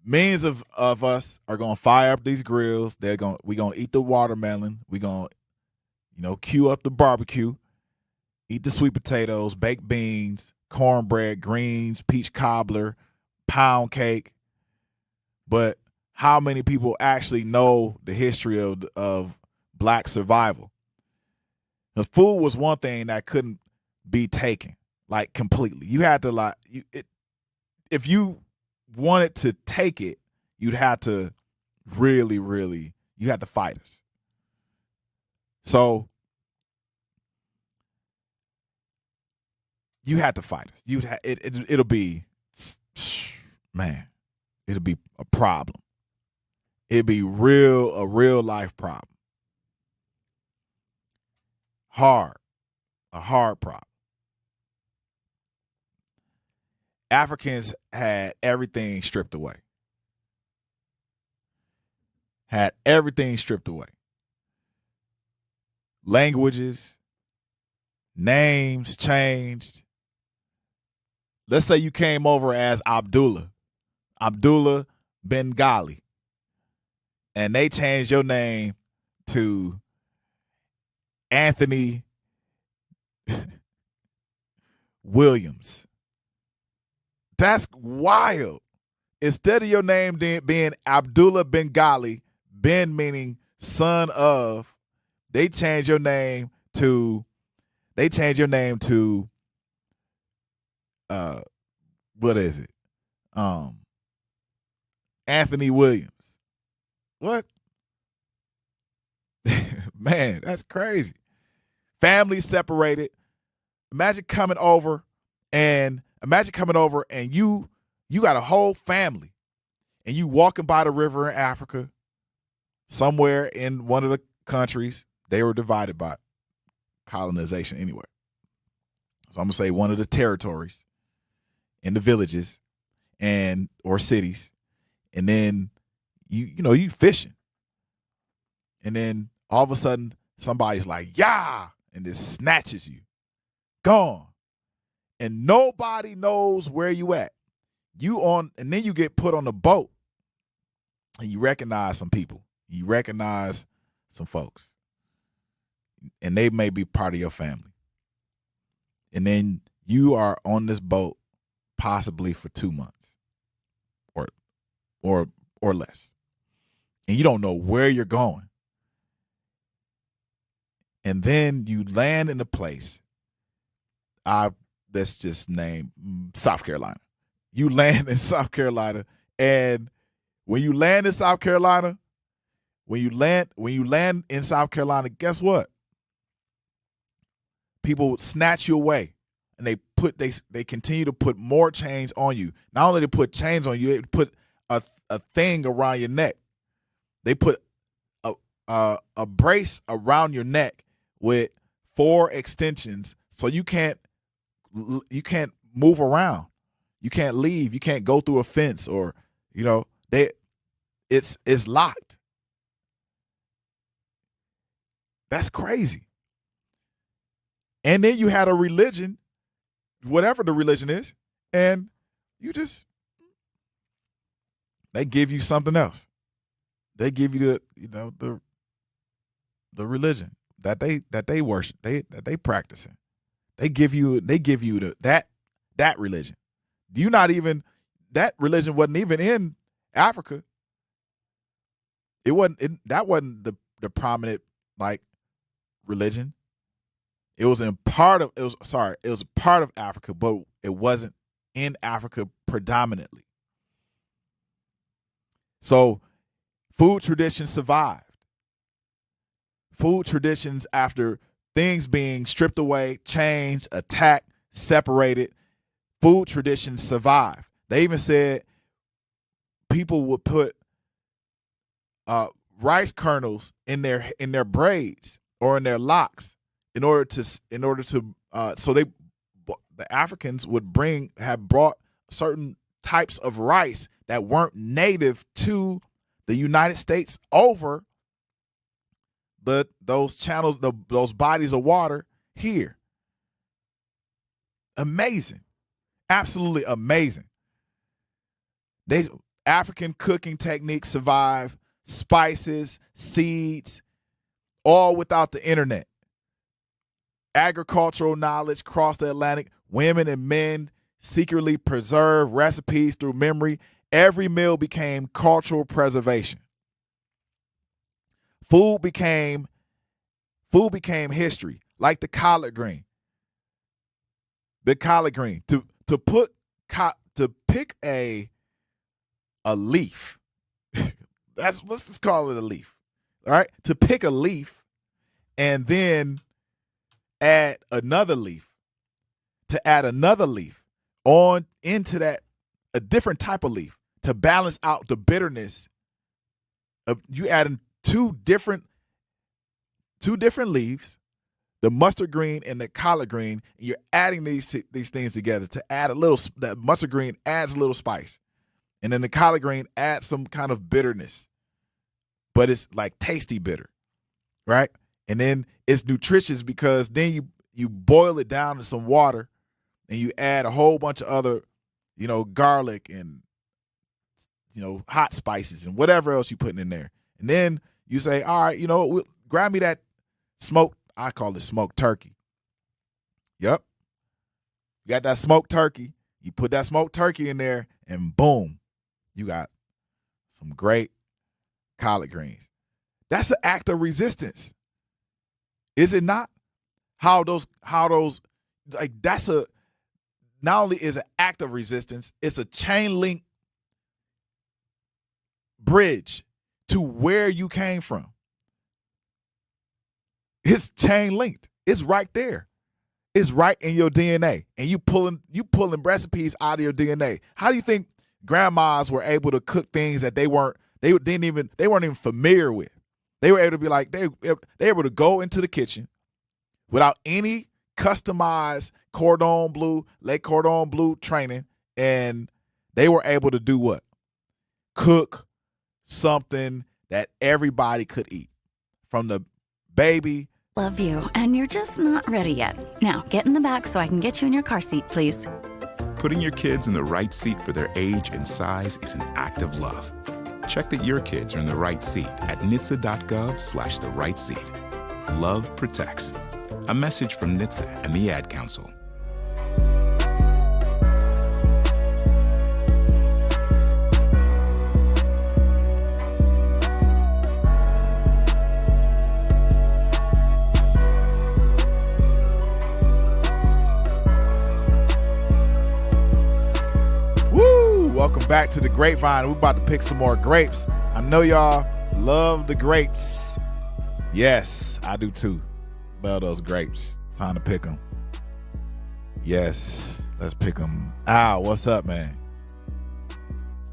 millions of us are gonna fire up these grills. We're gonna eat the watermelon. We're gonna, queue up the barbecue, eat the sweet potatoes, baked beans, cornbread, greens, peach cobbler, pound cake. But how many people actually know the history of Black survival? The food was one thing that couldn't be taken like completely. You had to if you wanted to take it, you'd have to really, really, you had to fight us. So you had to fight us. It'll be, man, it'll be a problem. It'll be a real life problem. A hard problem. Africans had everything stripped away. Languages, names changed. Let's say you came over as Abdullah Bengali, and they changed your name to Anthony Williams. That's wild. Instead of your name being Abdullah Bengali, Ben meaning son of, they changed your name to what is it? Anthony Williams. What? Man, that's crazy. Family separated. Imagine coming over and you got a whole family and you walking by the river in Africa, somewhere in one of the countries. They were divided by colonization anyway. So I'm going to say one of the territories in the villages or cities. And then you fishing. And then all of a sudden somebody's like, "Yeah," and just snatches you. Gone. And nobody knows where you at. And then you get put on a boat and you recognize some people. You recognize some folks. And they may be part of your family. And then you are on this boat possibly for 2 months or less. And you don't know where you're going. And then you land in a place, let's just name South Carolina. You land in South Carolina, and when you land in South Carolina, guess what? People snatch you away, and they continue to put more chains on you. Not only to put chains on you, they put a thing around your neck. They put a brace around your neck with 4 extensions, so you can't move around. You can't leave. You can't go through a fence, or it's locked. That's crazy. And then you had a religion, whatever the religion is, and they give you something else. They give you the religion that they worship, that they practicing. They give you that religion. That religion wasn't even in Africa. That wasn't the prominent religion. It was a part of Africa, but it wasn't in Africa predominantly. So food traditions survived. Food traditions, after things being stripped away, changed, attacked, separated, food traditions survived. They even said people would put rice kernels in their braids or in their locks in order to so the Africans have brought certain types of rice that weren't native to the United States over those channels, those bodies of water here. Amazing. Absolutely amazing. African cooking techniques survive, spices, seeds, all without the internet. Agricultural knowledge crossed the Atlantic. Women and men secretly preserve recipes through memory. Every meal became cultural preservation. Food became history, like the collard green. The collard green. To pick a leaf. Let's just call it a leaf. All right? To pick a leaf and then add another leaf. To add another leaf on into that, a different type of leaf, to balance out the bitterness of you adding two different leaves, the mustard green and the collard green, and you're adding these things together to add that mustard green adds a little spice. And then the collard green adds some kind of bitterness, but it's like tasty bitter, right? And then it's nutritious because then you boil it down in some water and you add a whole bunch of other, garlic and, hot spices and whatever else you're putting in there. And then you say, all right, grab me that I call it smoked turkey. Yep. You got that smoked turkey. You put that smoked turkey in there and boom, you got some great collard greens. That's an act of resistance. Is it not? Not only is an act of resistance, it's a chain link bridge to where you came from. It's chain linked. It's right there. It's right in your DNA. And you pulling recipes out of your DNA. How do you think grandmas were able to cook things that they weren't even familiar with? They were able to be like, they were able to go into the kitchen without any customized Le Cordon Bleu training, and they were able to do what? Cook something that everybody could eat, from the baby. Love you, and you're just not ready yet. Now, get in the back so I can get you in your car seat, please. Putting your kids in the right seat for their age and size is an act of love. Check that your kids are in the right seat at NHTSA.gov/the right seat. Love protects. A message from NHTSA and the Ad Council. back to the grapevine. We're about to pick some more grapes. I know y'all love the grapes. Yes, I do too. Love those grapes. Time to pick them. Yes, let's pick them. Al, what's up, man?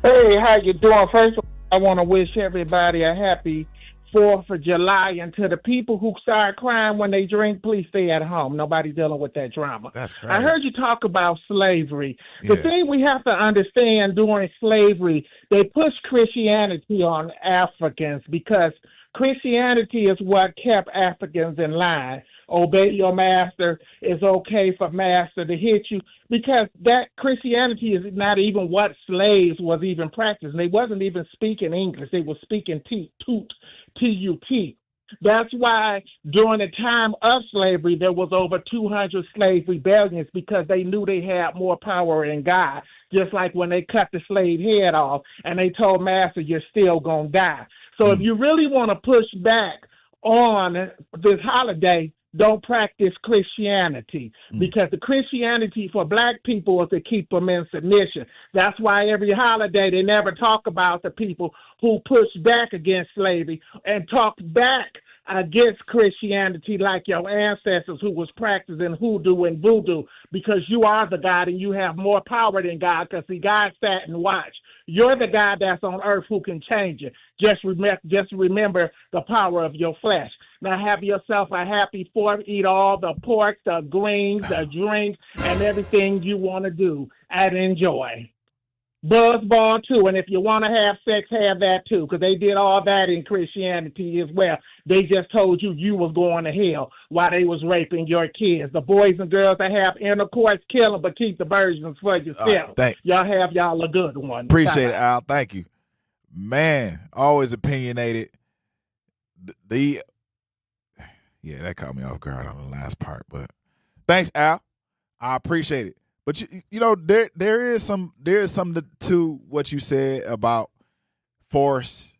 Hey, how you doing? First of all, I want to wish everybody a happy 4th of July, and to the people who start crying when they drink, please stay at home. Nobody dealing with that drama. That's crazy. I heard you talk about slavery. The thing we have to understand during slavery, they pushed Christianity on Africans because Christianity is what kept Africans in line. Obey your master. It's okay for master to hit you, because that Christianity is not even what slaves was even practicing. They wasn't even speaking English. They were speaking T-U-T. That's why during the time of slavery, there was over 200 slave rebellions, because they knew they had more power in God. Just like when they cut the slave head off and they told master, you're still going to die. So if you really want to push back on this holiday, don't practice Christianity, because the Christianity for black people is to keep them in submission. That's why every holiday they never talk about the people who pushed back against slavery and talked back against Christianity, like your ancestors who was practicing hoodoo and voodoo, because you are the God and you have more power than God, because see, God sat and watched. You're the God that's on earth who can change it. Just remember the power of your flesh. Now have yourself a happy 4th. Eat all the pork, the greens, the drinks, and everything you want to do, and enjoy. Buzzball too, and if you want to have sex, have that too, because they did all that in Christianity as well. They just told you was going to hell while they was raping your kids. The boys and girls that have intercourse, kill them, but keep the virgins for yourself. Y'all have y'all a good one. Appreciate it, Al. Thank you. Man, always opinionated. Yeah, that caught me off guard on the last part, but thanks, Al. I appreciate it. But you know, there is some to what you said about forced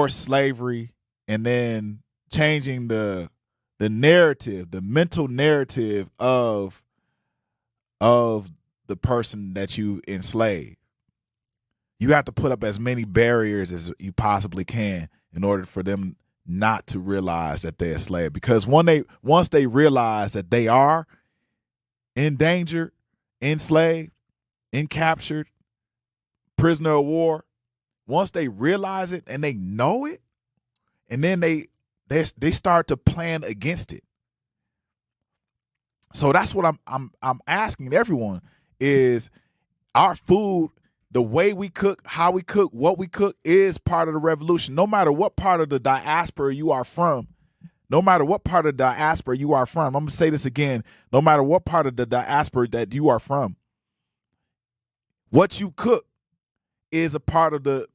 slavery, and then changing the narrative, the mental narrative of the person that you enslave. You have to put up as many barriers as you possibly can in order for them not to realize that they're a slave. Because once they realize that they are endangered, enslaved, captured, prisoner of war, once they realize it and they know it, and then they start to plan against it. So that's what I'm asking everyone is, our food, the way we cook, how we cook, what we cook is part of the revolution. No matter what part of the diaspora you are from, I'm going to say this again. No matter what part of the diaspora that you are from, what you cook is a part of the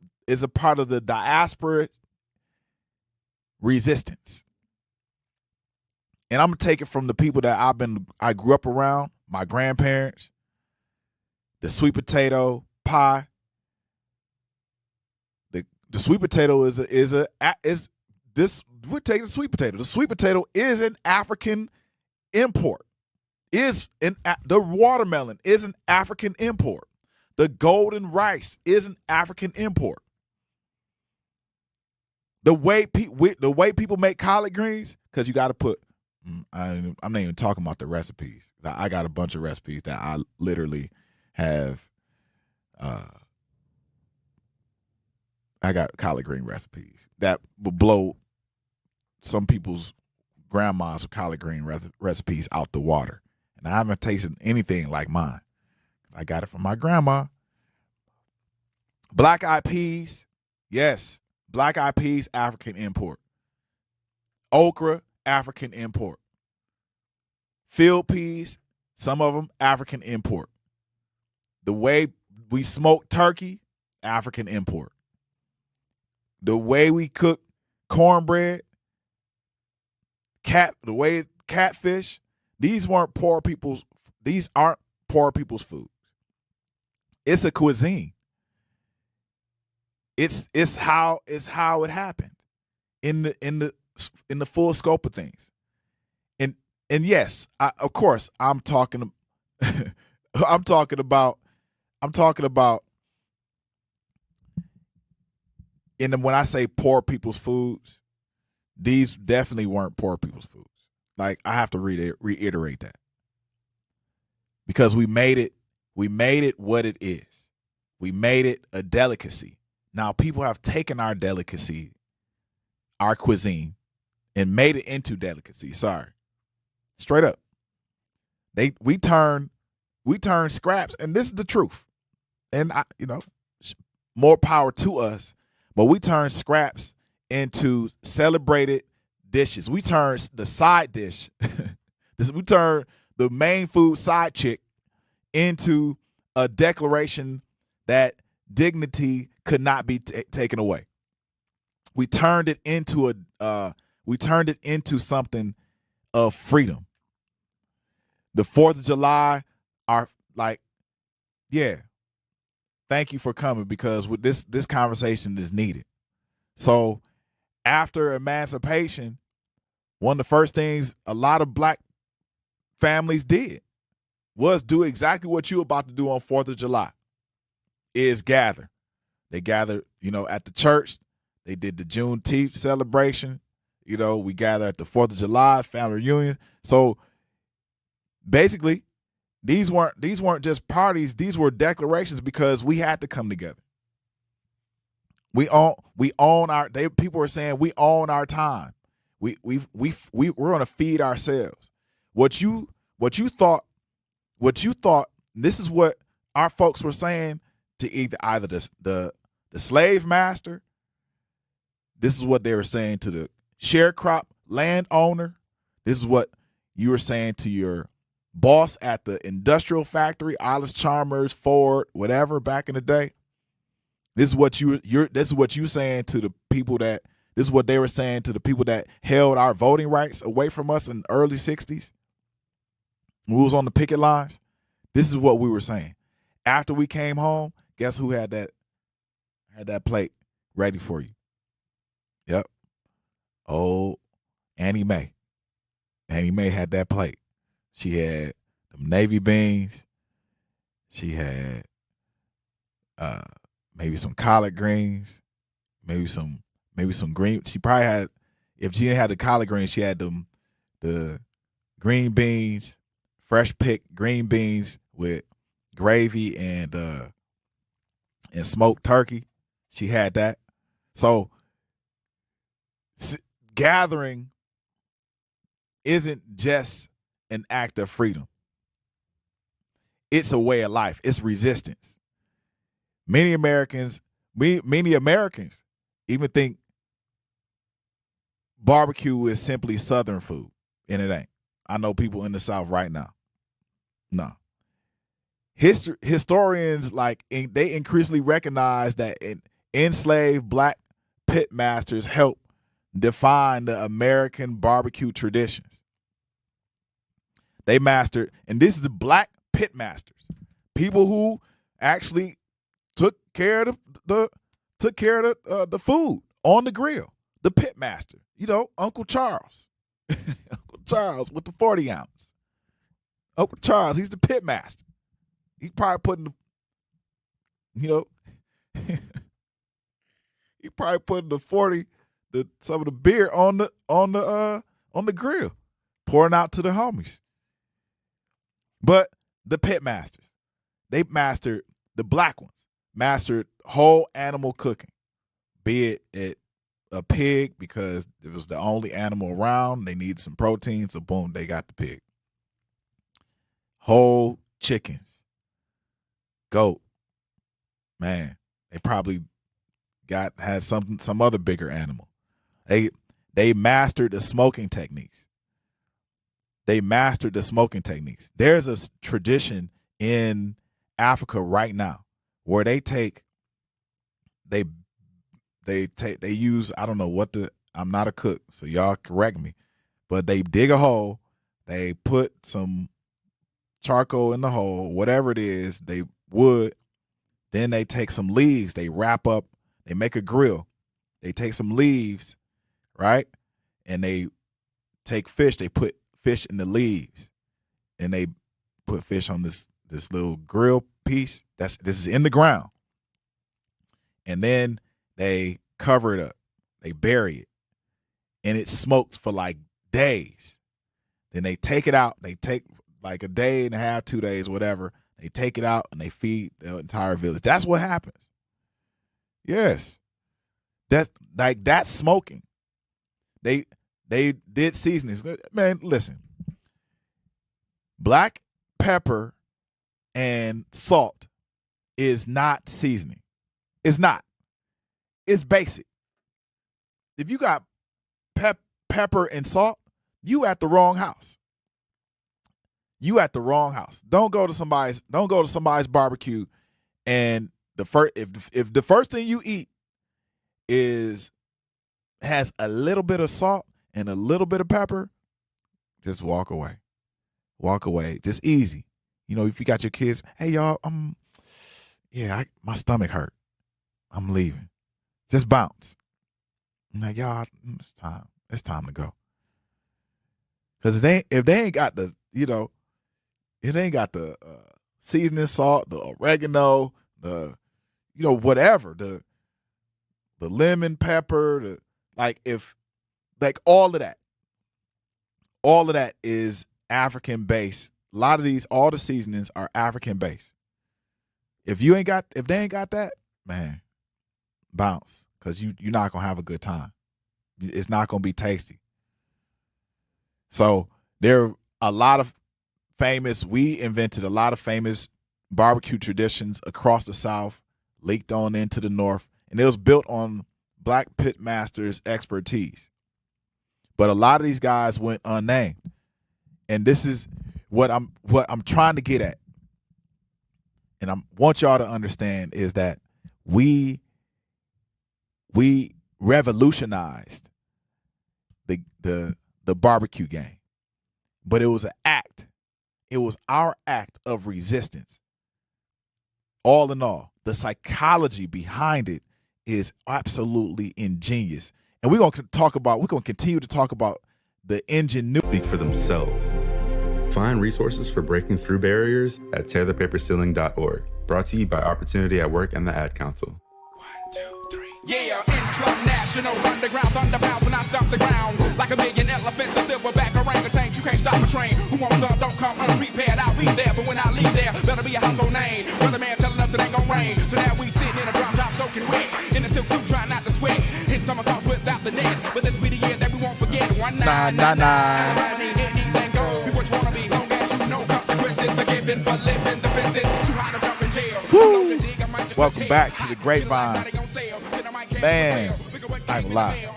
diaspora resistance. And I'm going to take it from the people that I grew up around, my grandparents, the sweet potato pie. The sweet potato is we'll take the sweet potato. The sweet potato is an African import. The watermelon is an African import. The golden rice is an African import. The way people make collard greens, because you got to put. I'm not even talking about the recipes. I got a bunch of recipes that I literally have. I got collard green recipes that will blow some people's grandma's collard green recipes out the water. And I haven't tasted anything like mine. I got it from my grandma. Black eyed peas, yes. Black eyed peas, African import. Okra, African import. Field peas, some of them African import. The way we smoke turkey, African import. The way we cook cornbread, catfish, these aren't poor people's food. It's a cuisine. It's how it happened in the full scope of things. And yes, of course I'm talking about and when I say poor people's foods, these definitely weren't poor people's foods. Like, I have to reiterate that. Because we made it what it is. We made it a delicacy. Now, people have taken our delicacy, our cuisine, and made it into delicacy. Sorry. Straight up. We turn scraps, and this is the truth. And more power to us, but we turn scraps into celebrated dishes. We turn the side dish. We turn the main food side chick into a declaration that dignity could not be taken away. We turned it into something of freedom. The 4th of July are like, yeah, thank you for coming, because with this conversation is needed. So after emancipation, one of the first things a lot of black families did was do exactly what you're about to do on 4th of July, is gather. They gathered, at the church. They did the Juneteenth celebration. We gather at the 4th of July family reunion. So basically, these weren't just parties. These were declarations, because we had to come together. We own our. People were saying we own our time. We're going to feed ourselves. What you thought. This is what our folks were saying to either the slave master. This is what they were saying to the sharecrop landowner. This is what you were saying to your boss at the industrial factory, Alice Chalmers, Ford, whatever, back in the day. This is what you saying to the people that. This is what they were saying to the people that held our voting rights away from us in the early 60s. When we was on the picket lines. This is what we were saying. After we came home, guess who had that plate ready for you? Yep. Oh, Annie Mae. Annie Mae had that plate. She had them navy beans. She had maybe some collard greens, maybe some green. She probably had, if she didn't have the collard greens, she had the green beans, fresh picked green beans with gravy and smoked turkey. She had that. So gathering isn't just an act of freedom. It's a way of life. It's resistance. Many Americans even think barbecue is simply Southern food, and it ain't. I know people in the South right now. No. Historians, they increasingly recognize that enslaved black pit masters helped define the American barbecue traditions. They mastered, and this is the black pit masters, people who actually took care of the food on the grill. The pit master, Uncle Charles, Uncle Charles with the 40 ounce. Uncle Charles, he's the pit master. He probably putting he probably putting the 40, some of the beer on the grill, pouring out to the homies. But the pit masters, they mastered, the black ones mastered whole animal cooking, be it a pig, because it was the only animal around. They needed some protein, so boom, they got the pig. Whole chickens, goat, man, they probably had some other bigger animal. They mastered the smoking techniques. There's a tradition in Africa right now where they use, I don't know I'm not a cook, so y'all correct me, but they dig a hole, they put some charcoal in the hole, whatever it is, they wood, then they take some leaves, they wrap up, they make a grill, they take some leaves, right, and they take fish, they put fish in the leaves, and they put fish on this little grill piece. This is in the ground, and then they cover it up. They bury it. And it smokes for like days. Then they take it out. They take like a day and a half, 2 days, whatever. They take it out and they feed the entire village. That's what happens. Yes. That's smoking. They did seasonings. Man, listen. Black pepper and salt is not seasoning. It's not. It's basic. If you got pepper and salt, you at the wrong house. You at the wrong house. Don't go to somebody's barbecue and if the first thing you eat has a little bit of salt and a little bit of pepper, just walk away. Walk away. Just easy. You know, if you got your kids, hey y'all, my stomach hurt. I'm leaving. Just bounce. I'm like, y'all, it's time. It's time to go. Because if they ain't got the, if they ain't got the seasoning salt, the oregano, the, whatever, the lemon pepper, all of that is African based. A lot of all the seasonings are African based. If they ain't got that, man, bounce. Because you're not going to have a good time. It's not going to be tasty. So there are a lot of we invented a lot of famous barbecue traditions across the South, leaked on into the North, and it was built on black pit masters' expertise. But a lot of these guys went unnamed. And this is what I'm trying to get at. And I want y'all to understand is that we revolutionized the barbecue game. But it was an act. It was our act of resistance. All in all, the psychology behind it is absolutely ingenious. And we're going to continue to talk about the ingenuity. Speak for themselves. Find resources for breaking through barriers at tearthepaperceiling.org. Brought to you by Opportunity at Work and the Ad Council. 1, 2, 3. Yeah, Islam National Underground Thunderbounds when I stomp the ground. Like a million elephants, a silverback orangutan. You can't stop a train. Who wants up, don't come unprepared. I'll be there, but when I leave there, better be a household name. Brother man telling us it ain't gonna rain. So now we sitting in a drop top soaking wet. In the silk suit trying not to sweat. Hit somersaults without the net. But this be the year that we won't forget. 1999. Woo! Welcome back to the Grapevine. Man, I ain't gonna lie.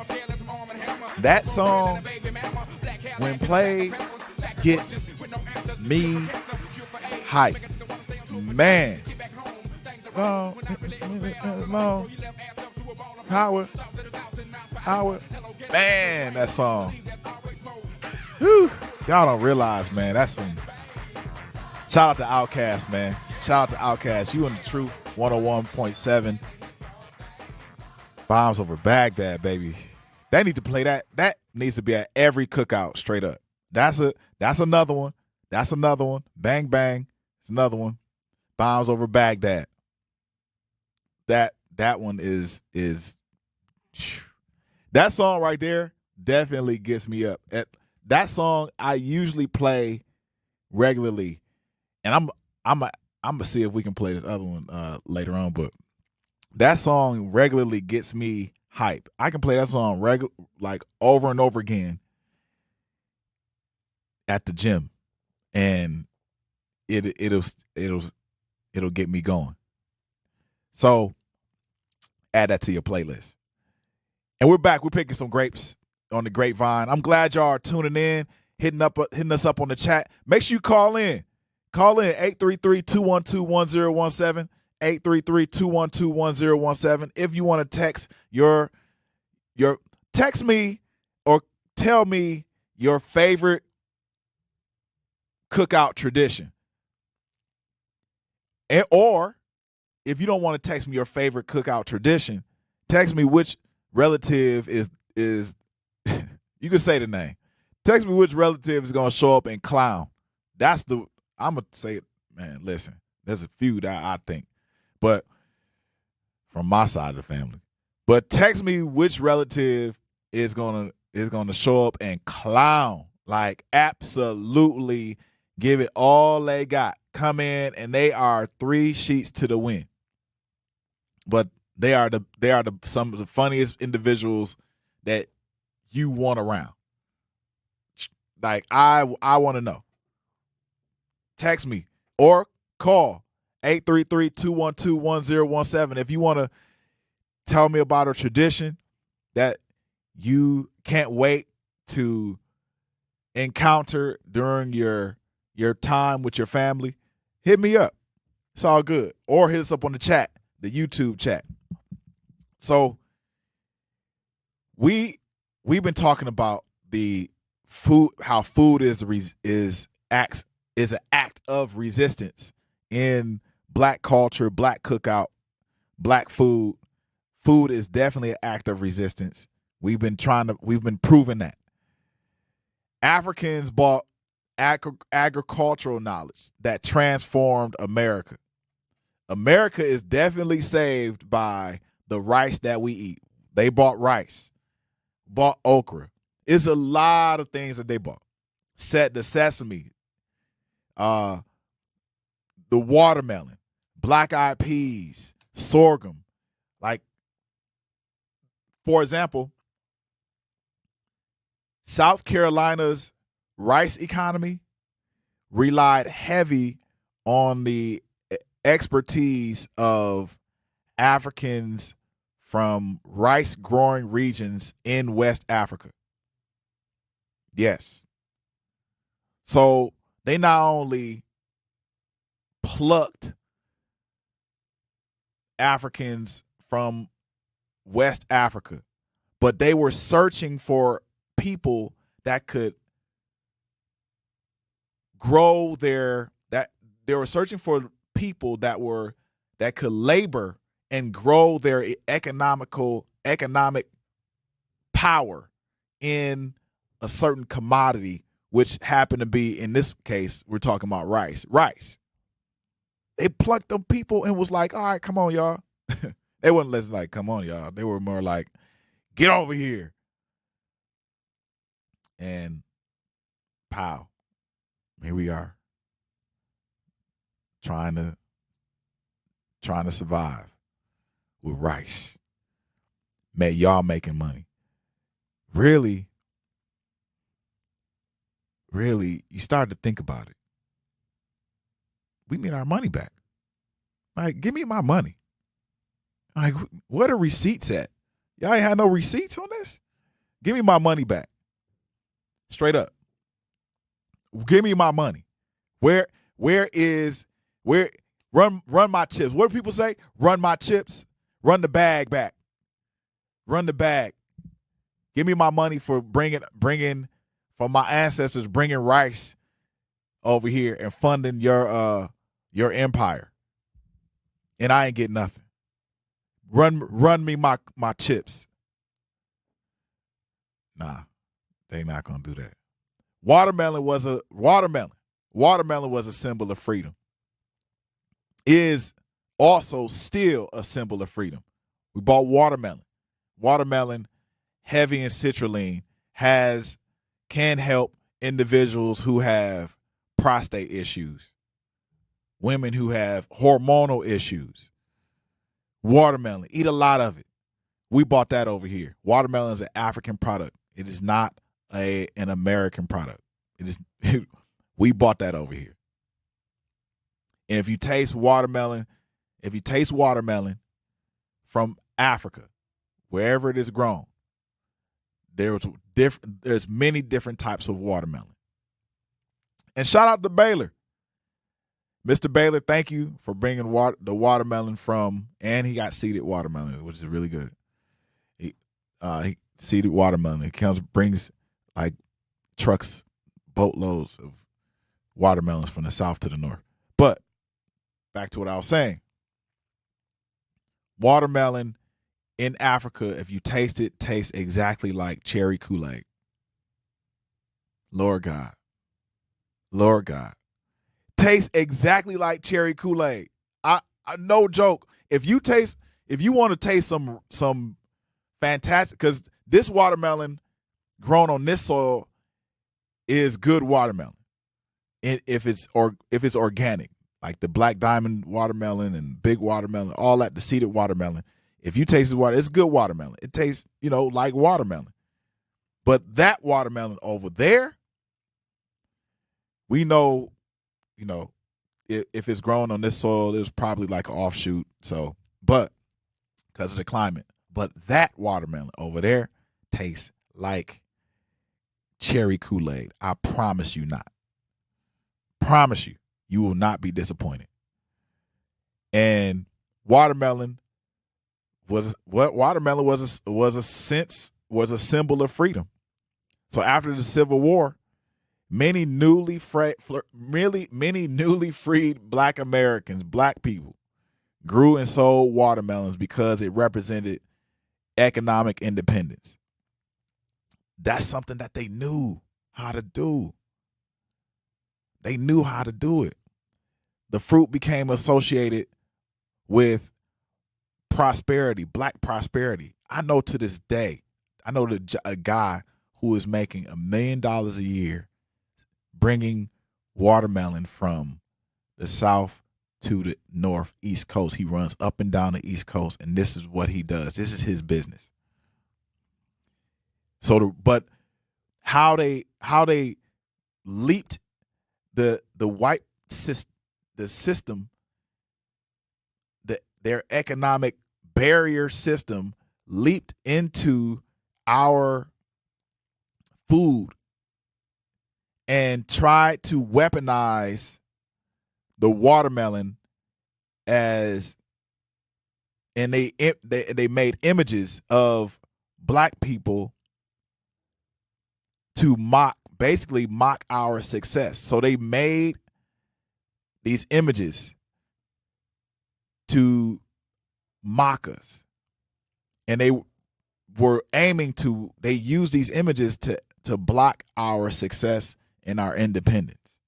That song, when played, gets me hyped. Man. Long. Howard. Man, that song. Whew. Y'all don't realize, man, that's some. Shout out to Outkast, man. Shout out to Outkast. You and the Truth, 101.7. Bombs over Baghdad, baby. They need to play that. That needs to be at every cookout, straight up. That's another one. That's another one. Bang Bang. It's another one. Bombs over Baghdad. That one is that song right there definitely gets me up. That song I usually play regularly, and I'm gonna see if we can play this other one later on. But that song regularly gets me hype. I can play that song like over and over again at the gym, and it'll get me going. So add that to your playlist. And we're back. We're picking some grapes on the Grapevine. I'm glad y'all are tuning in, hitting us up on the chat. Make sure you call in. Call in 833-212-1017, 833-212-1017. If you want to text text me or tell me your favorite cookout tradition. Or if you don't want to text me your favorite cookout tradition, text me which relative is you can say the name. Text me which relative is going to show up and clown. I'm going to say it, man, listen, there's a few that I think, but from my side of the family. But text me which relative is gonna show up and clown, like absolutely give it all they got. Come in and they are 3 sheets to the wind. But they are some of the funniest individuals that you want around. Like I want to know. Text me or call 833-212-1017 if you want to tell me about a tradition that you can't wait to encounter during your time with your family. Hit me up. It's all good. Or hit us up on the chat, the YouTube chat. So we've been talking about the food, how food is an act of resistance in Black culture, Black cookout, Black food. Food is definitely an act of resistance. We've been proving that. Africans bought agricultural knowledge that transformed America. America is definitely saved by the rice that we eat. They bought rice, bought okra. It's a lot of things that they bought. The sesame, the watermelon, black-eyed peas, sorghum. Like, for example, South Carolina's rice economy relied heavy on the expertise of Africans from rice-growing regions in West Africa. Yes. So they not only plucked Africans from West Africa, but they were searching for people that could grow they were searching for people that could labor and grow their economic power in a certain commodity, which happened to be, in this case, we're talking about rice. They plucked them people and was like, all right, come on, y'all. They wasn't less like, come on, y'all. They were more like, get over here. And pow, here we are, trying to survive with rice. Man, y'all making money. Really, you start to think about it. We need our money back. Like, give me my money. Like, what are receipts at? Y'all ain't had no receipts on this? Give me my money back. Straight up. Give me my money. Where run my chips? What do people say? Run my chips. Run the bag back. Run the bag. Give me my money for bringing from my ancestors, bringing rice over here and funding your empire. And I ain't getting nothing. Run me my chips. Nah, they not gonna do that. Watermelon was a symbol of freedom. Is also still a symbol of freedom. We bought watermelon. Watermelon, heavy in citrulline, can help individuals who have prostate issues, women who have hormonal issues. Watermelon, eat a lot of it. We bought that over here. Watermelon is an African product. It is not an American product. It is. We bought that over here. And if you taste watermelon from Africa, wherever it is grown, there's many different types of watermelon. And shout out to Baylor. Mr. Baylor, thank you for bringing the watermelon and he got seeded watermelon, which is really good. He seeded watermelon. It brings like trucks, boatloads of watermelons from the south to the north. But back to what I was saying. Watermelon in Africa, if you taste it, tastes exactly like cherry Kool-Aid. Lord God. Tastes exactly like cherry Kool-Aid. I no joke. If you want to taste some fantastic because this watermelon grown on this soil is good watermelon. If it's organic, like the Black Diamond watermelon and big watermelon, all that, the seeded watermelon. If you taste the water, it's good watermelon. It tastes, like watermelon. But that watermelon over there, we know, if it's grown on this soil, it was probably like an offshoot. So, but because of the climate, but that watermelon over there tastes like cherry Kool-Aid. I promise you not. Promise you, you will not be disappointed. And watermelon was a symbol of freedom. So after the Civil War, many newly freed Black Americans, Black people, grew and sold watermelons because it represented economic independence. That's something that they knew how to do. They knew how to do it. The fruit became associated with prosperity, Black prosperity. I know to this day, a guy who is making $1 million a year bringing watermelon from the South to the Northeast Coast. He runs up and down the East Coast, and this is what he does. This is his business. But how they leaped the white system, their economic barrier system leaped into our food and tried to weaponize the watermelon and they made images of Black people to mock our success. So they made these images to mock us. And they used these images to block our success and our independence.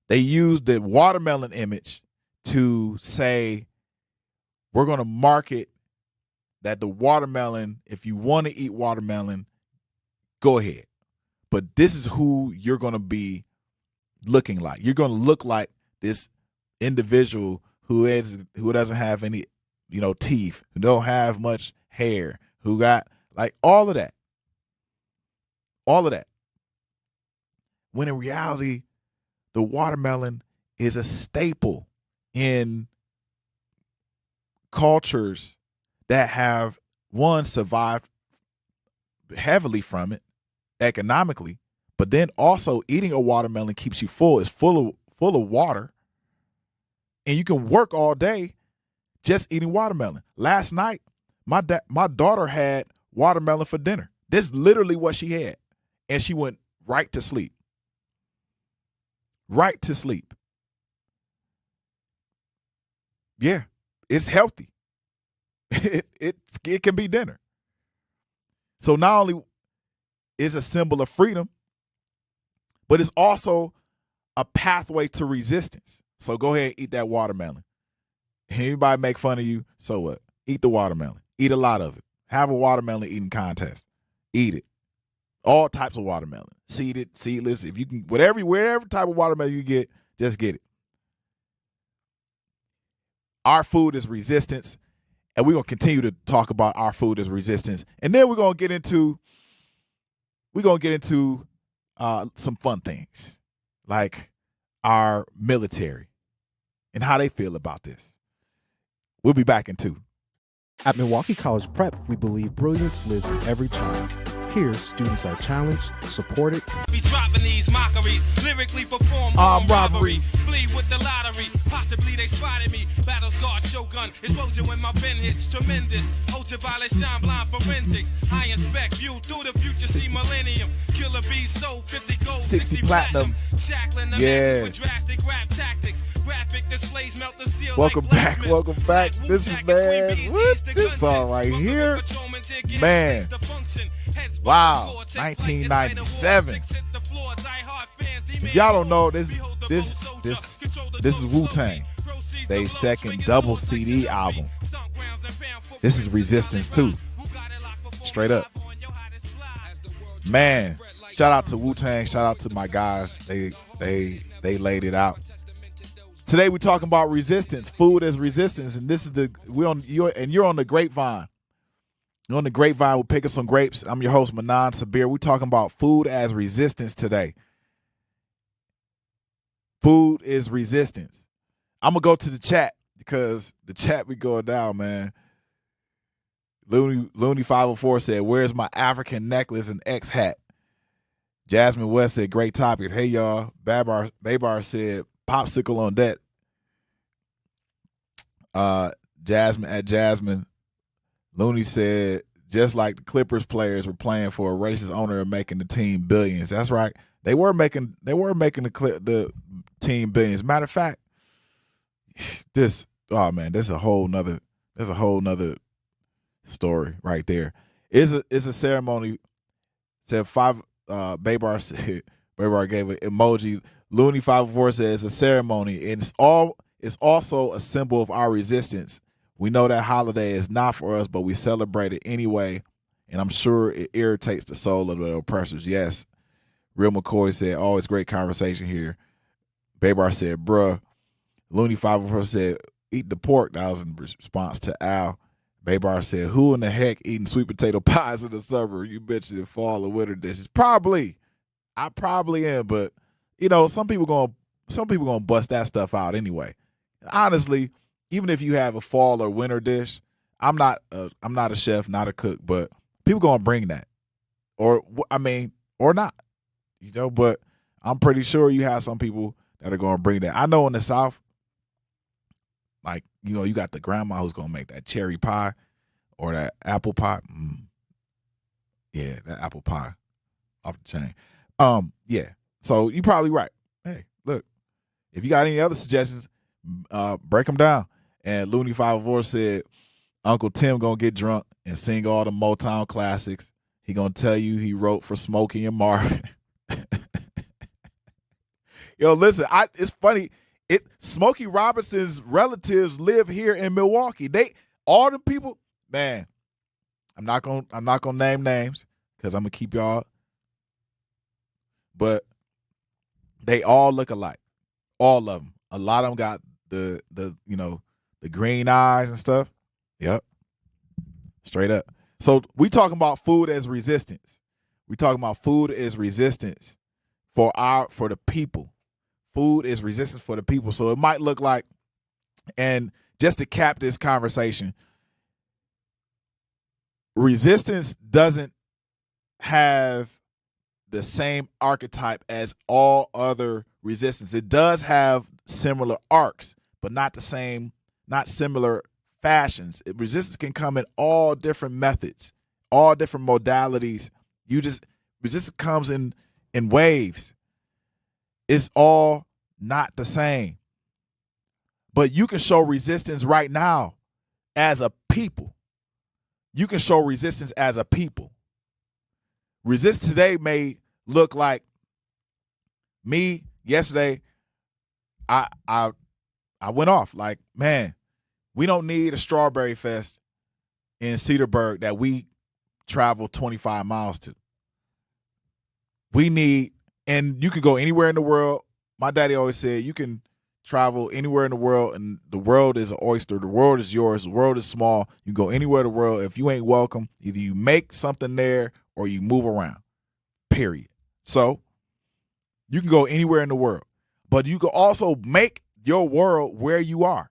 They used the watermelon image to say, we're going to market that the watermelon, if you want to eat watermelon, go ahead. But this is who you're going to be looking like. You're going to look like this individual who doesn't have any, teeth, who don't have much hair, who got like all of that. All of that. When in reality, the watermelon is a staple in cultures that have, one, survived heavily from it economically, but then also eating a watermelon keeps you full. It's full of water, and you can work all day just eating watermelon. Last night, my daughter had watermelon for dinner. This is literally what she had, and she went right to sleep. Right to sleep. Yeah, it's healthy. It can be dinner. So not only is a symbol of freedom, but it's also a pathway to resistance. So go ahead and eat that watermelon. Anybody make fun of you, so what? Eat the watermelon. Eat a lot of it. Have a watermelon eating contest. Eat it. All types of watermelon. Seeded, seedless. If you can, whatever type of watermelon you get, just get it. Our food is resistance, and we're going to continue to talk about our food as resistance. And then we're going to get into some fun things, like our military and how they feel about this. We'll be back in 2. At Milwaukee College Prep, we believe brilliance lives in every child. Here, students are challenged, supported, be dropping these mockeries, lyrically perform armed robberies, flee with the lottery, possibly they spotted me, battle scarred shogun, explosion when my pen hits, tremendous, ultraviolet shine blind forensics, I inspect, view through the future, see millennium, killer bees sold 50 gold, 60 platinum, shackling the masses with drastic rap tactics, graphic displays melt the steel. Welcome back. This is, man, what this song right here, man. Wow, 1997. If y'all don't know, this is Wu-Tang. They second double CD album. This is resistance too. Straight up. Man, shout out to Wu-Tang. Shout out to my guys. They laid it out. Today we're talking about resistance, food as resistance, and this is you're on the grapevine. You're on the grapevine. We're picking some grapes. I'm your host, Manan Sabir. We're talking about food as resistance today. Food is resistance. I'm gonna go to the chat because the chat be going down, man. Looney 504 said, "Where's my African necklace and X hat?" Jasmine West said, "Great topic." Hey y'all. Baybar said, "Popsicle on deck." Jasmine. Looney said, "Just like the Clippers players were playing for a racist owner and making the team billions." That's right. They were making the team billions. Matter of fact, this is a whole nother story right there. It's a ceremony. Said Baybar gave an emoji. Looney 504 says it's a ceremony, and it's also a symbol of our resistance. We know that holiday is not for us, but we celebrate it anyway, and I'm sure it irritates the soul of the oppressors. Yes. Real McCoy said, "Always great conversation here." Baybar said, "Bruh." Looney 504 said, "Eat the pork." That was in response to Al. Baybar said, "Who in the heck eating sweet potato pies in the summer? You mentioned in fall or winter dishes." Probably. I probably am, but some people gonna bust that stuff out anyway. Honestly, even if you have a fall or winter dish, I'm not a chef, not a cook, but people gonna bring that, or not, But I'm pretty sure you have some people that are gonna bring that. I know in the South, like you got the grandma who's gonna make that cherry pie or that apple pie. Yeah, that apple pie off the chain. Yeah. So you're probably right. Hey, look, if you got any other suggestions, break them down. And Looney 504 said, "Uncle Tim gonna get drunk and sing all the Motown classics. He gonna tell you he wrote for Smokey and Marvin." Yo, listen, it's funny. Smokey Robinson's relatives live here in Milwaukee. All the people, man. I'm not gonna name names because I'm gonna keep y'all. But they all look alike. All of them. A lot of them got the green eyes and stuff. Yep. Straight up. So we talking about food as resistance. We talking about food as resistance for the people. Food is resistance for the people. So it might look like, and just to cap this conversation, resistance doesn't have the same archetype as all other resistance. It does have similar arcs, but not the same, not similar fashions. Resistance can come in all different methods, all different modalities. Resistance comes in waves. It's all not the same. But you can show resistance right now as a people. You can show resistance as a people. Resistance today may look like me yesterday. I went off like, man, we don't need a strawberry fest in Cedarburg that we travel 25 miles to. We need, and you can go anywhere in the world. My daddy always said you can travel anywhere in the world, and the world is an oyster. The world is yours. The world is small. You go anywhere in the world. If you ain't welcome, either you make something there or you move around, period. So you can go anywhere in the world, but you can also make your world where you are.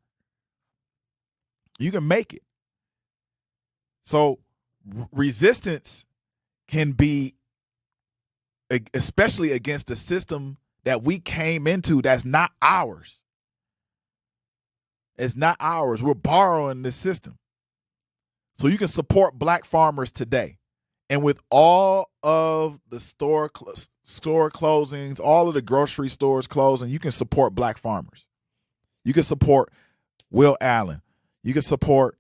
You can make it. So resistance can be, especially against the system that we came into that's not ours. It's not ours. We're borrowing this system. So you can support black farmers today. And with all of the store closings, all of the grocery stores closing, you can support black farmers. You can support Will Allen. You can support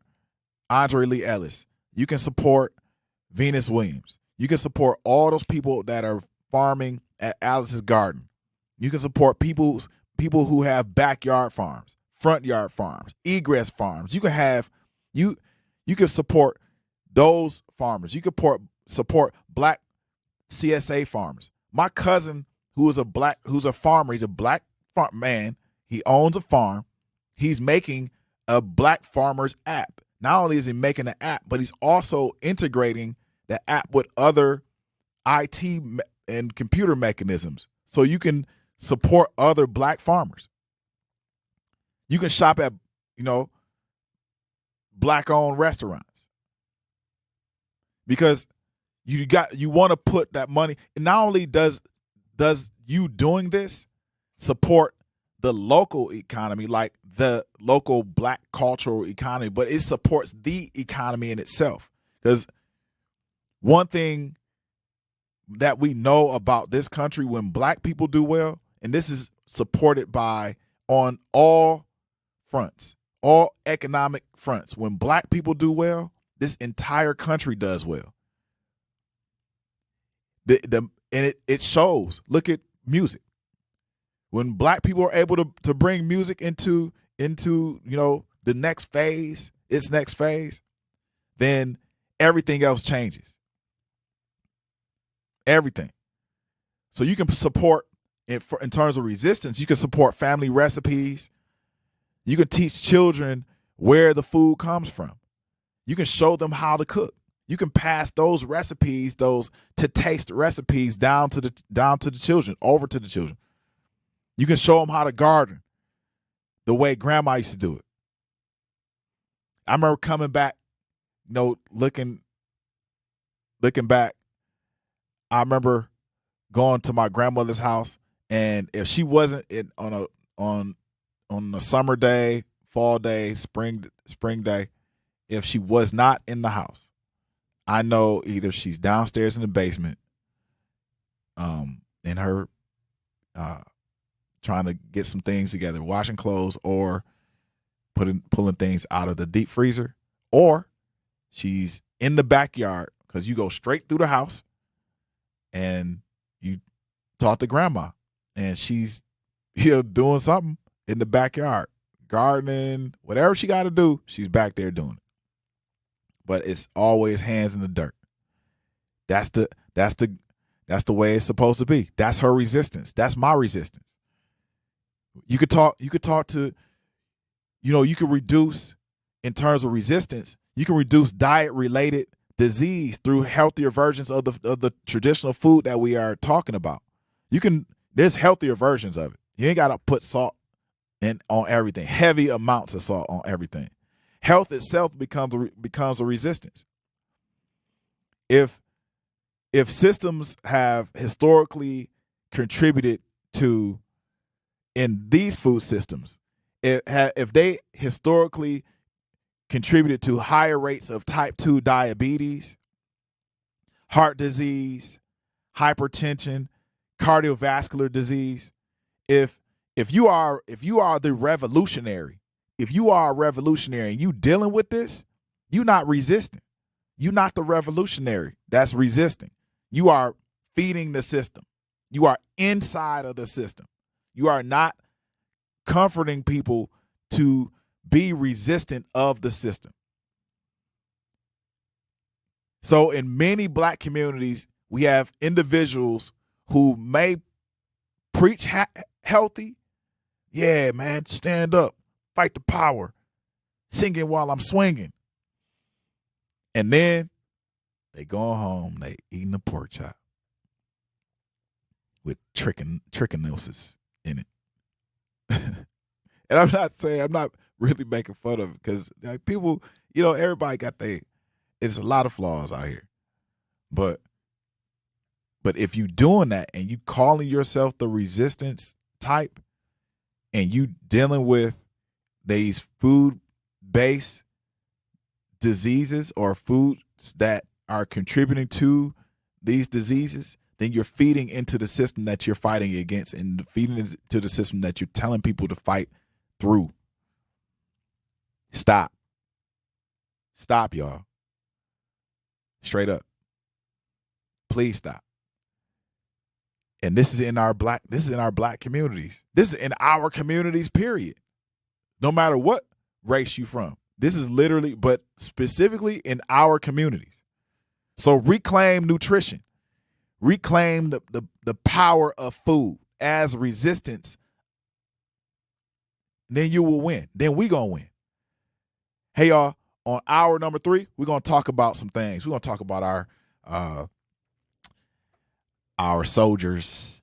Andre Lee Ellis. You can support Venus Williams. You can support all those people that are farming at Alice's Garden. You can support people who have backyard farms, front yard farms, egress farms. You can have you You can support those farmers. You could support black CSA farmers. My cousin, who's a farmer, he's a black man. He owns a farm. He's making a black farmers app. Not only is he making an app, but he's also integrating the app with other IT and computer mechanisms so you can support other black farmers. You can shop at, black-owned restaurants because you want to put that money. And not only does you doing this support the local economy, like the local black cultural economy, but it supports the economy in itself. Because one thing that we know about this country, when black people do well, and this is supported by on all fronts, all economic fronts, when black people do well, this entire country does well. And it shows. Look at music. When black people are able to bring music into the next phase, its next phase, then everything else changes. Everything. So you can support in terms of resistance. You can support family recipes. You can teach children where the food comes from. You can show them how to cook. You can pass those recipes, those to taste recipes down to the children, over to the children. You can show them how to garden the way grandma used to do it. I remember coming back, looking back, I remember going to my grandmother's house, and if she wasn't on a summer day, fall day, spring day, if she was not in the house, I know either she's downstairs in the basement, in her trying to get some things together, washing clothes, or pulling things out of the deep freezer, or she's in the backyard, because you go straight through the house and you talk to grandma, and she's doing something in the backyard, gardening, whatever she got to do, she's back there doing it. But it's always hands in the dirt. That's the way it's supposed to be. That's her resistance. That's my resistance. You could talk to, you can reduce, in terms of resistance, you can reduce diet-related disease through healthier versions of the traditional food that we are talking about. There's healthier versions of it. You ain't got to put salt on everything, heavy amounts of salt on everything. Health itself becomes a resistance. If systems have historically contributed to, in these food systems, if they historically contributed to higher rates of type 2 diabetes, heart disease, hypertension, cardiovascular disease, if you are the revolutionary, if you are a revolutionary and you dealing with this, you're not resisting. You're not the revolutionary that's resisting. You are feeding the system. You are inside of the system. You are not comforting people to be resistant of the system. So in many black communities, we have individuals who may preach healthy. Yeah, man, stand up, fight the power, singing while I'm swinging. And then they go home, they eating a pork chop with trichinosis in it. And I'm not really making fun of it, because people, everybody got it's a lot of flaws out here. But if you doing that and you calling yourself the resistance type, and you dealing with these food-based diseases or foods that are contributing to these diseases, then you're feeding into the system that you're fighting against, and feeding into the system that you're telling people to fight through. Stop, y'all. Straight up. Please stop. And this is in our black communities. This is in our communities, period. No matter what race you from. This is literally, but specifically in our communities. So reclaim nutrition. Reclaim the power of food as resistance. Then you will win. Then we gonna win. Hey y'all, on hour number 3, we're gonna talk about some things. We're gonna talk about our soldiers.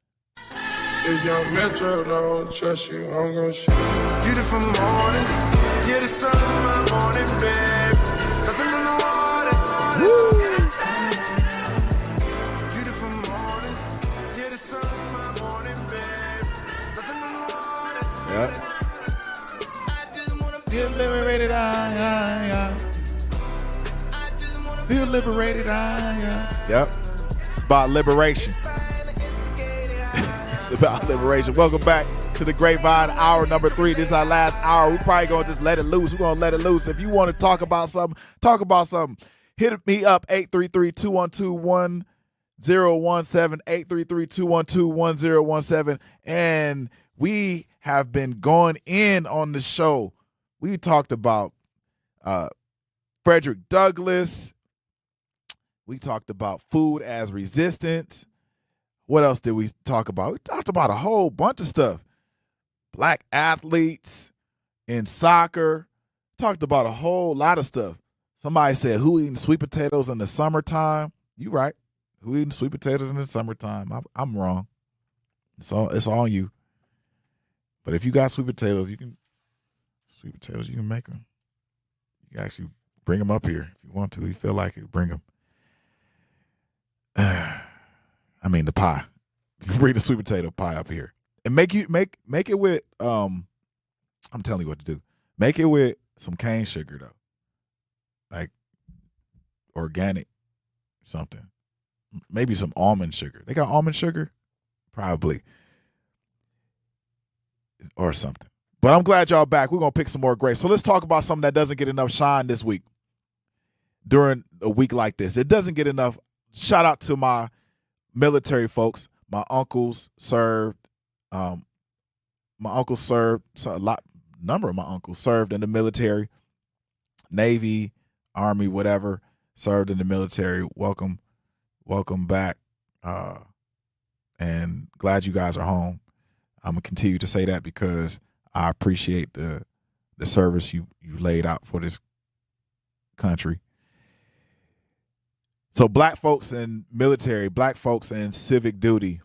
If young Metro don't trust you, I'm gonna shoot you. Beautiful morning, you're the sun of my morning, babe. Nothing in the water. Woo! Beautiful morning, you're the sun of my morning, babe. Nothing in the water. Yep. Feel liberated, Feel liberated, Yep. It's about liberation. It's about liberation. Welcome back to the Grapevine, hour number 3. This is our last hour. We're probably going to just let it loose. We're going to let it loose. If you want to talk about something, talk about something. Hit me up, 833-212-1017, 833-212-1017. And we have been going in on the show. We talked about Frederick Douglass. We talked about food as resistance. What else did we talk about? We talked about a whole bunch of stuff. Black athletes in soccer. Talked about a whole lot of stuff. Somebody said, who eating sweet potatoes in the summertime? You right. Who eating sweet potatoes in the summertime? I'm wrong. It's all you. But if you got sweet potatoes, you can make them. You can actually bring them up here if you want to. You feel like it, bring them. I mean the pie. You bring the sweet potato pie up here. And make it with I'm telling you what to do. Make it with some cane sugar though. Like organic something. Maybe some almond sugar. They got almond sugar? Probably. Or something. But I'm glad y'all back. We're going to pick some more grapes. So let's talk about something that doesn't get enough shine this week. During a week like this. It doesn't get enough. Shout out to my military folks. My uncles served. A number of my uncles served in the military. Navy, Army, whatever. Served in the military. Welcome back. And glad you guys are home. I'm going to continue to say that because I appreciate the service you laid out for this country. So black folks in military, black folks in civic duty,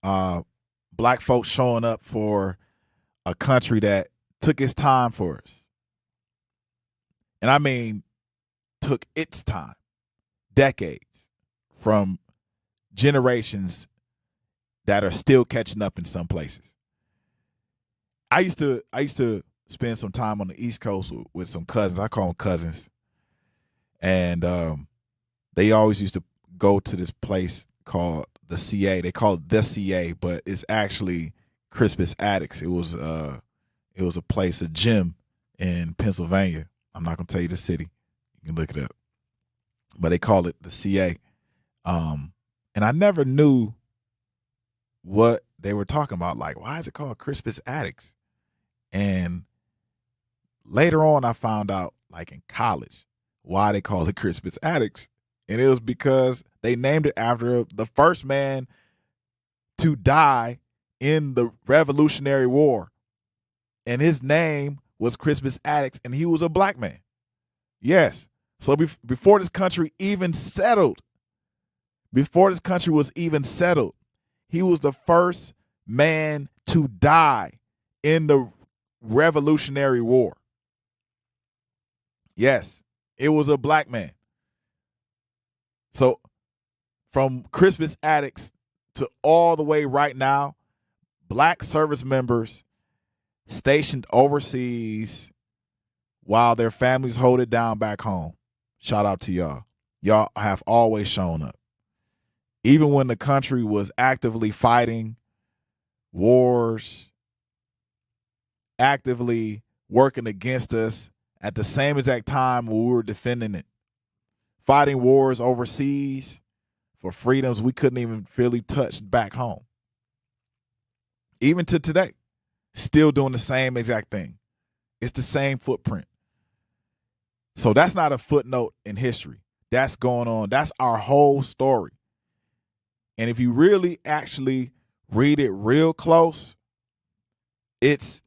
black folks showing up for a country that took its time for us. And I mean, took its time, decades, from generations that are still catching up in some places. I used to spend some time on the East Coast with some cousins. I call them cousins. And they always used to go to this place called the CA. They call it the CA, but it's actually Crispus Attucks. It was a place, a gym in Pennsylvania. I'm not going to tell you the city. You can look it up. But they call it the CA. And I never knew what they were talking about. Like, why is it called Crispus Attucks? And later on, I found out, like in college, why they call it Crispus Attucks. And it was because they named it after the first man to die in the Revolutionary War. And his name was Crispus Attucks, and he was a black man. Yes. So before this country even settled, he was the first man to die in the Revolutionary War. Yes, it was a black man. So from Crispus Attucks to all the way right now, black service members stationed overseas while their families hold it down back home. Shout out to y'all. Y'all have always shown up. Even when the country was actively fighting wars, actively working against us at the same exact time when we were defending it. Fighting wars overseas for freedoms we couldn't even really touch back home. Even to today, still doing the same exact thing. It's the same footprint. So that's not a footnote in history. That's going on. That's our whole story. And if you really actually read it real close, it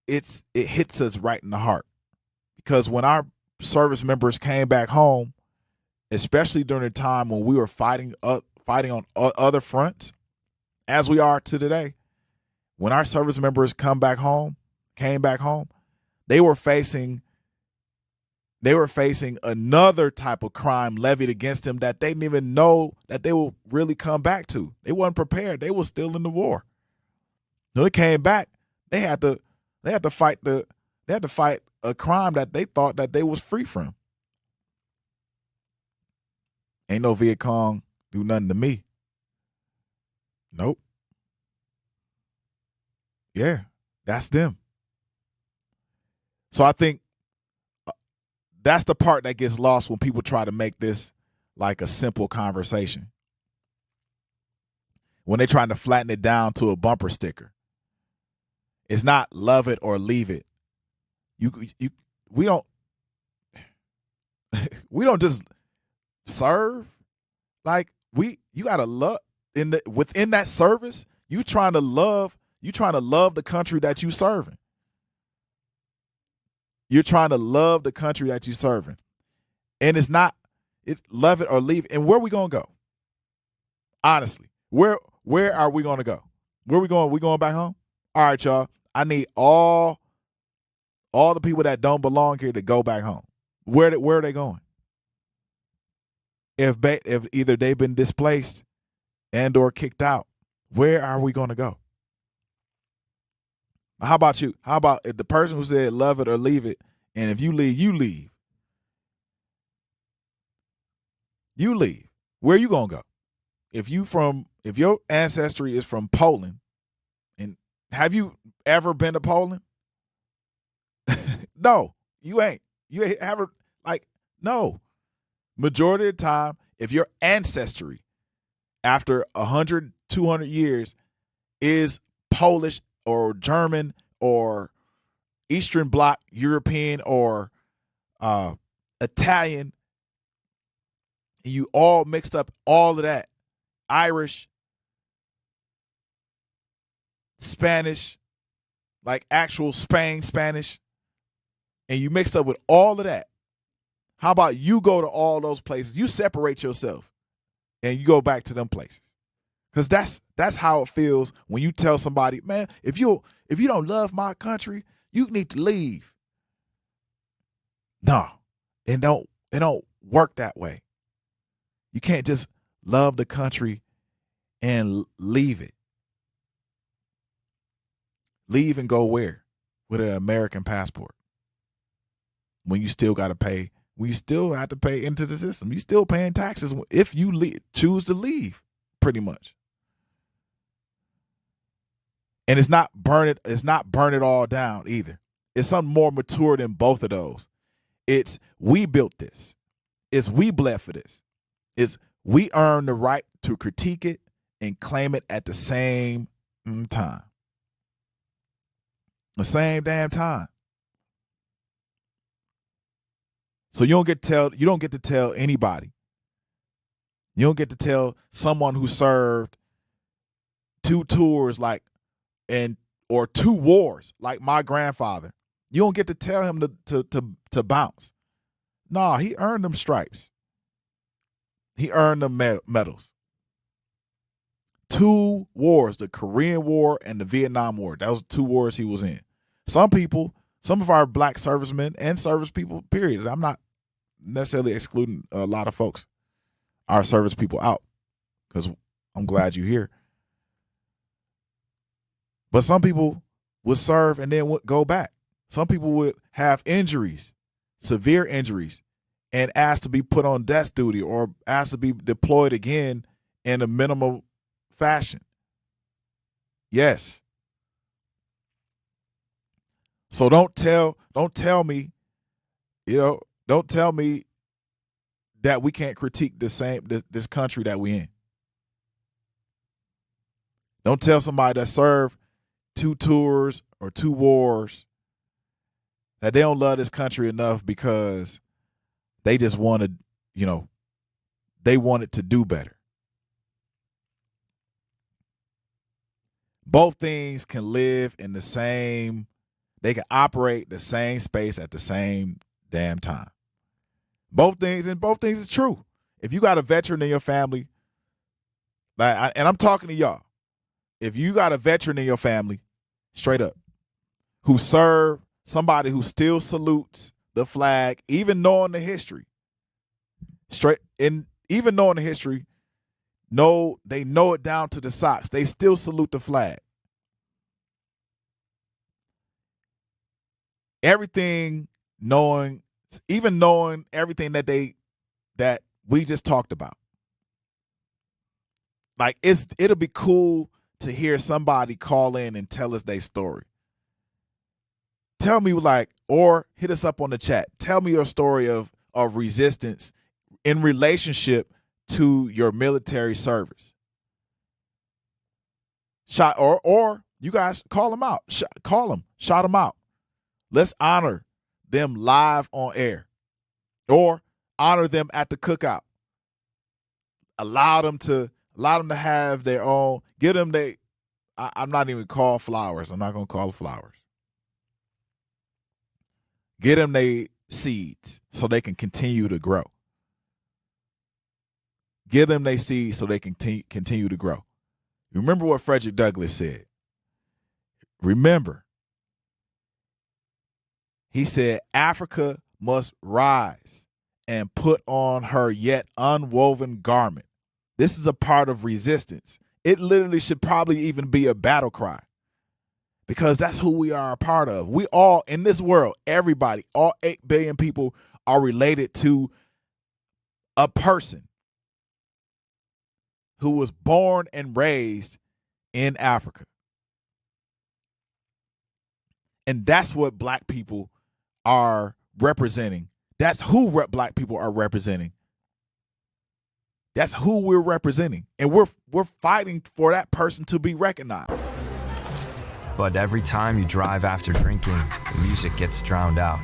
hits us right in the heart. Because when our service members came back home, especially during the time when we were fighting on other fronts, as we are to today, when our service members came back home, they were facing another type of crime levied against them that they didn't even know that they will really come back to. They weren't prepared. They were still in the war. When they came back, they had to fight a crime that they thought that they was free from. Ain't no Viet Cong do nothing to me. Nope. Yeah, that's them. So I think that's the part that gets lost when people try to make this like a simple conversation. When they're trying to flatten it down to a bumper sticker. It's not love it or leave it. We don't just serve. Like you gotta love within that service, you trying to love the country that you serving. You're trying to love the country that you're serving. And it's love it or leave it. And where are we going to go? Honestly, where are we going to go? Where are we going? We going back home? All right, y'all. I need all the people that don't belong here to go back home. Where are they going? If either they've been displaced and or kicked out, where are we going to go? How about you? How about if the person who said love it or leave it, and if you leave, you leave. You leave. Where you gonna go? If your ancestry is from Poland, and have you ever been to Poland? No, you ain't. You ain't ever, no. Majority of the time, if your ancestry after 100, 200 years is Polish or German or Eastern Bloc European or Italian, you all mixed up all of that, Irish, Spanish, like actual Spanish, and you mixed up with all of that. How about you go to all those places, you separate yourself, and you go back to them places? Because that's how it feels when you tell somebody, man, if you don't love my country, you need to leave. No, it don't work that way. You can't just love the country and leave it. Leave and go where? With an American passport. When you still got to pay, you still have to pay into the system. You still paying taxes if you choose to leave, pretty much. And it's not burn it all down either. It's something more mature than both of those. It's we built this. It's we bled for this. It's we earned the right to critique it and claim it at the same time. The same damn time. So you don't get to tell anybody. You don't get to tell someone who served 2 tours or 2 wars like my grandfather. You don't get to tell him to bounce. Nah, he earned them stripes. He earned them medals. 2 wars, the Korean War and the Vietnam War. That was 2 wars he was in. Some of our black servicemen and service people, period. I'm not necessarily excluding a lot of folks, our service people out, because I'm glad you're here. But some people would serve and then would go back. Some people would have injuries, severe injuries, and ask to be put on desk duty or ask to be deployed again in a minimal fashion. Yes. So don't tell me, don't tell me that we can't critique this country that we in. Don't tell somebody that served 2 tours or 2 wars that they don't love this country enough because They just wanted, they wanted to do better. Both things can live in the same, they can operate the same space at the same damn time. Both things is true. If you got a veteran in your family, and I'm talking to y'all, if you got a veteran in your family, straight up, who served, somebody who still salutes the flag, even knowing the history, even knowing the history, they know it down to the socks. They still salute the flag. Even knowing everything that we just talked about. Like it'll be cool to hear somebody call in and tell us their story. Tell me or hit us up on the chat. Tell me your story of resistance in relationship to your military service. Or you guys call them out. Call them. Shout them out. Let's honor them live on air, or honor them at the cookout. Allow them to have their own. Give them I'm not even call flowers. I'm not gonna call flowers. Get them their seeds so they can continue to grow. Give them their seeds so they can continue to grow. Remember what Frederick Douglass said. Remember, he said, Africa must rise and put on her yet unwoven garment. This is a part of resistance. It literally should probably even be a battle cry, because that's who we are a part of. We all in this world, everybody, all 8 billion people are related to a person who was born and raised in Africa. And that's what black people are representing. That's who black people are representing. That's who we're representing. And we're fighting for that person to be recognized. But every time you drive after drinking, the music gets drowned out.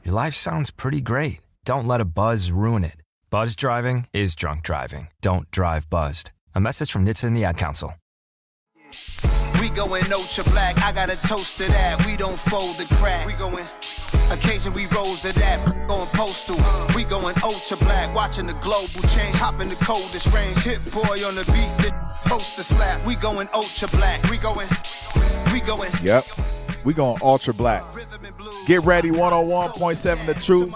Your life sounds pretty great. Don't let a buzz ruin it. Buzz driving is drunk driving. Don't drive buzzed. A message from NHTSA and the Ad Council. We going ultra black, I got a toast to that. We don't fold the crack. We going, occasion we rose to that. Going postal, we going ultra black. Watching the global change, hopping the coldest range. Hit boy on the beat, this poster slap. We going ultra black. We going. Yep, we going ultra black. Get ready, 101.7 The Truth.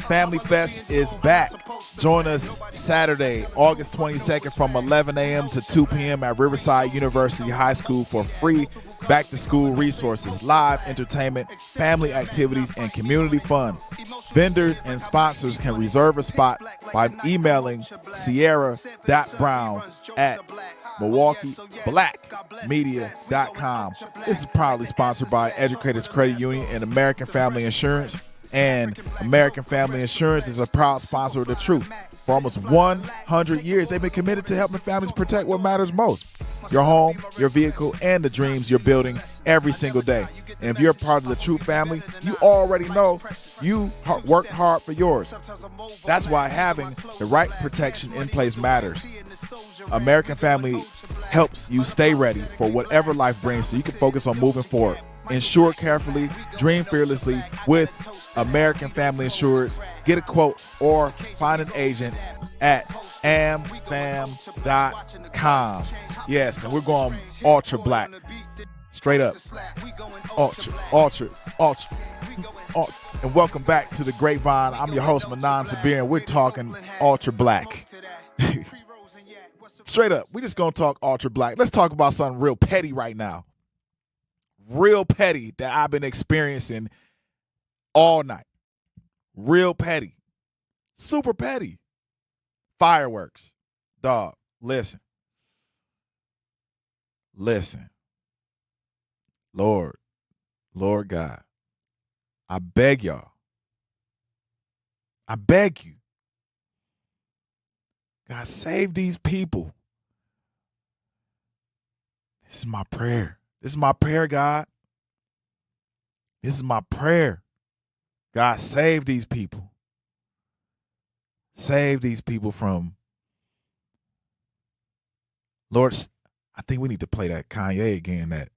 Family Fest is back. Join us Saturday, August 22nd from 11 a.m. to 2 p.m. at Riverside University High School for free back-to-school resources, live entertainment, family activities, and community fun. Vendors and sponsors can reserve a spot by emailing sierra.brown@milwaukeeblackmedia.com. This is proudly sponsored by Educators Credit Union and American Family Insurance. And American Family Insurance is a proud sponsor of The Truth. For almost 100 years, they've been committed to helping families protect what matters most: your home, your vehicle, and the dreams you're building every single day. And if you're a part of the Truth family, you already know you worked hard for yours. That's why having the right protection in place matters. American Family helps you stay ready for whatever life brings so you can focus on moving forward. Insure carefully, dream fearlessly with American Family Insurance. Get a quote or find an agent at amfam.com. Yes, and we're going ultra black. Straight up. Ultra. And welcome back to the Grapevine. I'm your host, Manan Sabir, and we're talking ultra black. Straight up. We're just going to talk ultra black. Let's talk about something real petty right now. Real petty that I've been experiencing all night. Real petty. Super petty. Fireworks. Dog, listen. Lord God, I beg y'all. I beg you. God, save these people. This is my prayer. This is my prayer, God. This is my prayer. God, save these people. Save these people from, Lord, I think we need to play that Kanye again, that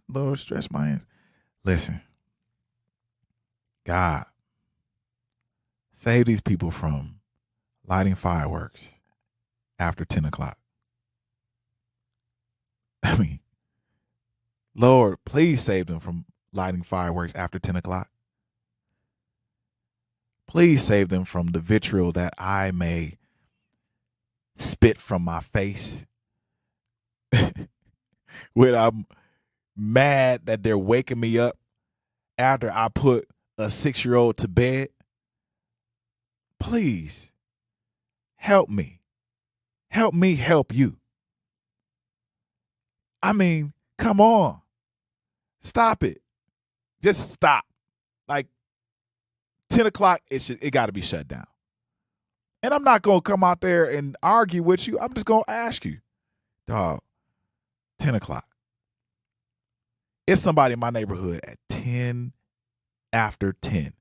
Lord, stretch my hands. Listen, God, save these people from lighting fireworks after 10 o'clock. I mean, Lord, please save them from lighting fireworks after 10 o'clock. Please save them from the vitriol that I may spit from my face when I'm mad that they're waking me up after I put a 6-year-old to bed. Please help me. Help me help you. I mean, come on. Stop it. Just stop. Like 10 o'clock, it got to be shut down. And I'm not going to come out there and argue with you. I'm just going to ask you, dog, 10 o'clock. It's somebody in my neighborhood at 10 after 10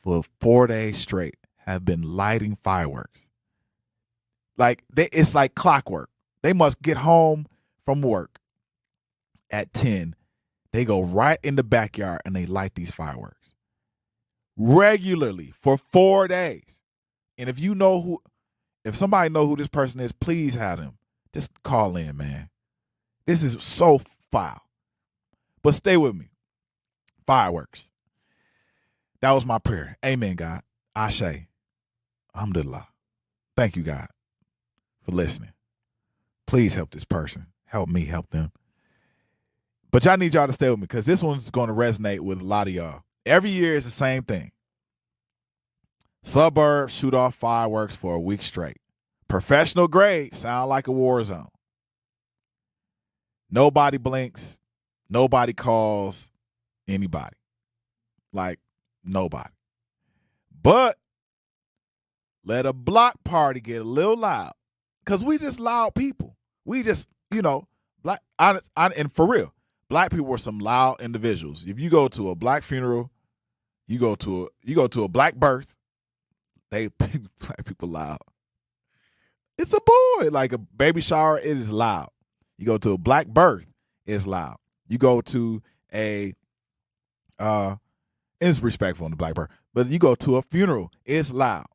for 4 days straight have been lighting fireworks. Like it's like clockwork. They must get home from work at 10. They go right in the backyard and they light these fireworks regularly for 4 days. And if somebody know who this person is, please have them. Just call in, man. This is so foul. But stay with me. Fireworks. That was my prayer. Amen, God. Ashe. Alhamdulillah. Thank you, God, for listening. Please help this person. Help me help them. But y'all need y'all to stay with me because this one's going to resonate with a lot of y'all. Every year is the same thing. Suburbs shoot off fireworks for a week straight. Professional grade sound like a war zone. Nobody blinks. Nobody calls anybody. Like, nobody. But let a block party get a little loud. Because we just loud people. We just, black. And for real, black people were some loud individuals. If you go to a black funeral, you go to a black birth, black people loud. It's a boy. Like a baby shower, it is loud. You go to a black birth, it's loud. You go to it's respectful in the black birth, but you go to a funeral, it's loud.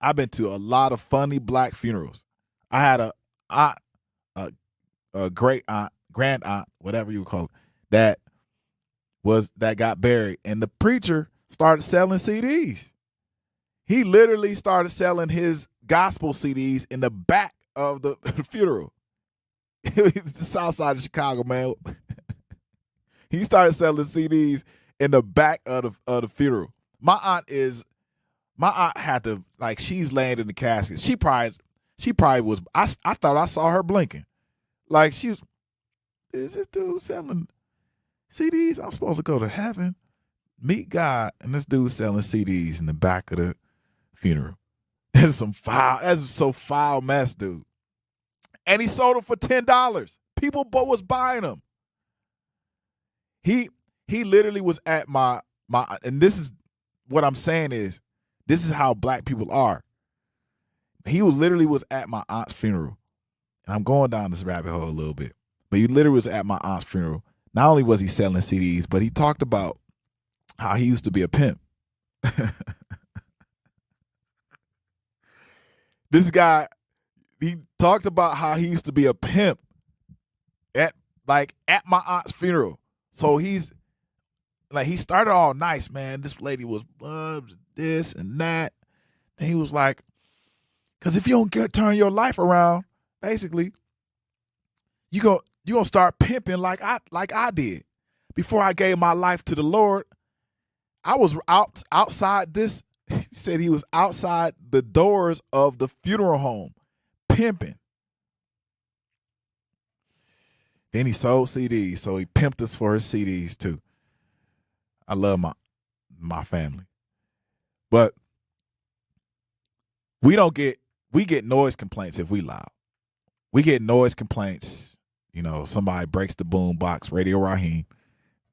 I've been to a lot of funny black funerals. I had a aunt, a great aunt, grand aunt, whatever you would call it, that got buried, and the preacher started selling CDs. He literally started selling his gospel CDs in the back of the funeral. The south side of Chicago, man. He started selling CDs in the back of the funeral. My aunt had to, like, she's laying in the casket. She probably was, I thought I saw her blinking. Like, is this dude selling CDs? I'm supposed to go to heaven, meet God, and this dude selling CDs in the back of the funeral. That's so foul mess, dude. And he sold them for $10. People was buying them. He literally was at my, and this is what I'm saying is, this is how black people are. He literally was at my aunt's funeral. And I'm going down this rabbit hole a little bit. But he literally was at my aunt's funeral. Not only was he selling CDs, but he talked about how he used to be a pimp. This guy, he talked about how he used to be a pimp at my aunt's funeral. So he's like, he started all nice, man. This lady was this and that. And he was like, because if you don't turn your life around, basically, you gonna start pimping like I did. Before I gave my life to the Lord, I was outside this. He said he was outside the doors of the funeral home, pimping. Then he sold CDs, so he pimped us for his CDs too. I love my family. But we get noise complaints if we loud. We get noise complaints. Somebody breaks the boom box, Radio Raheem.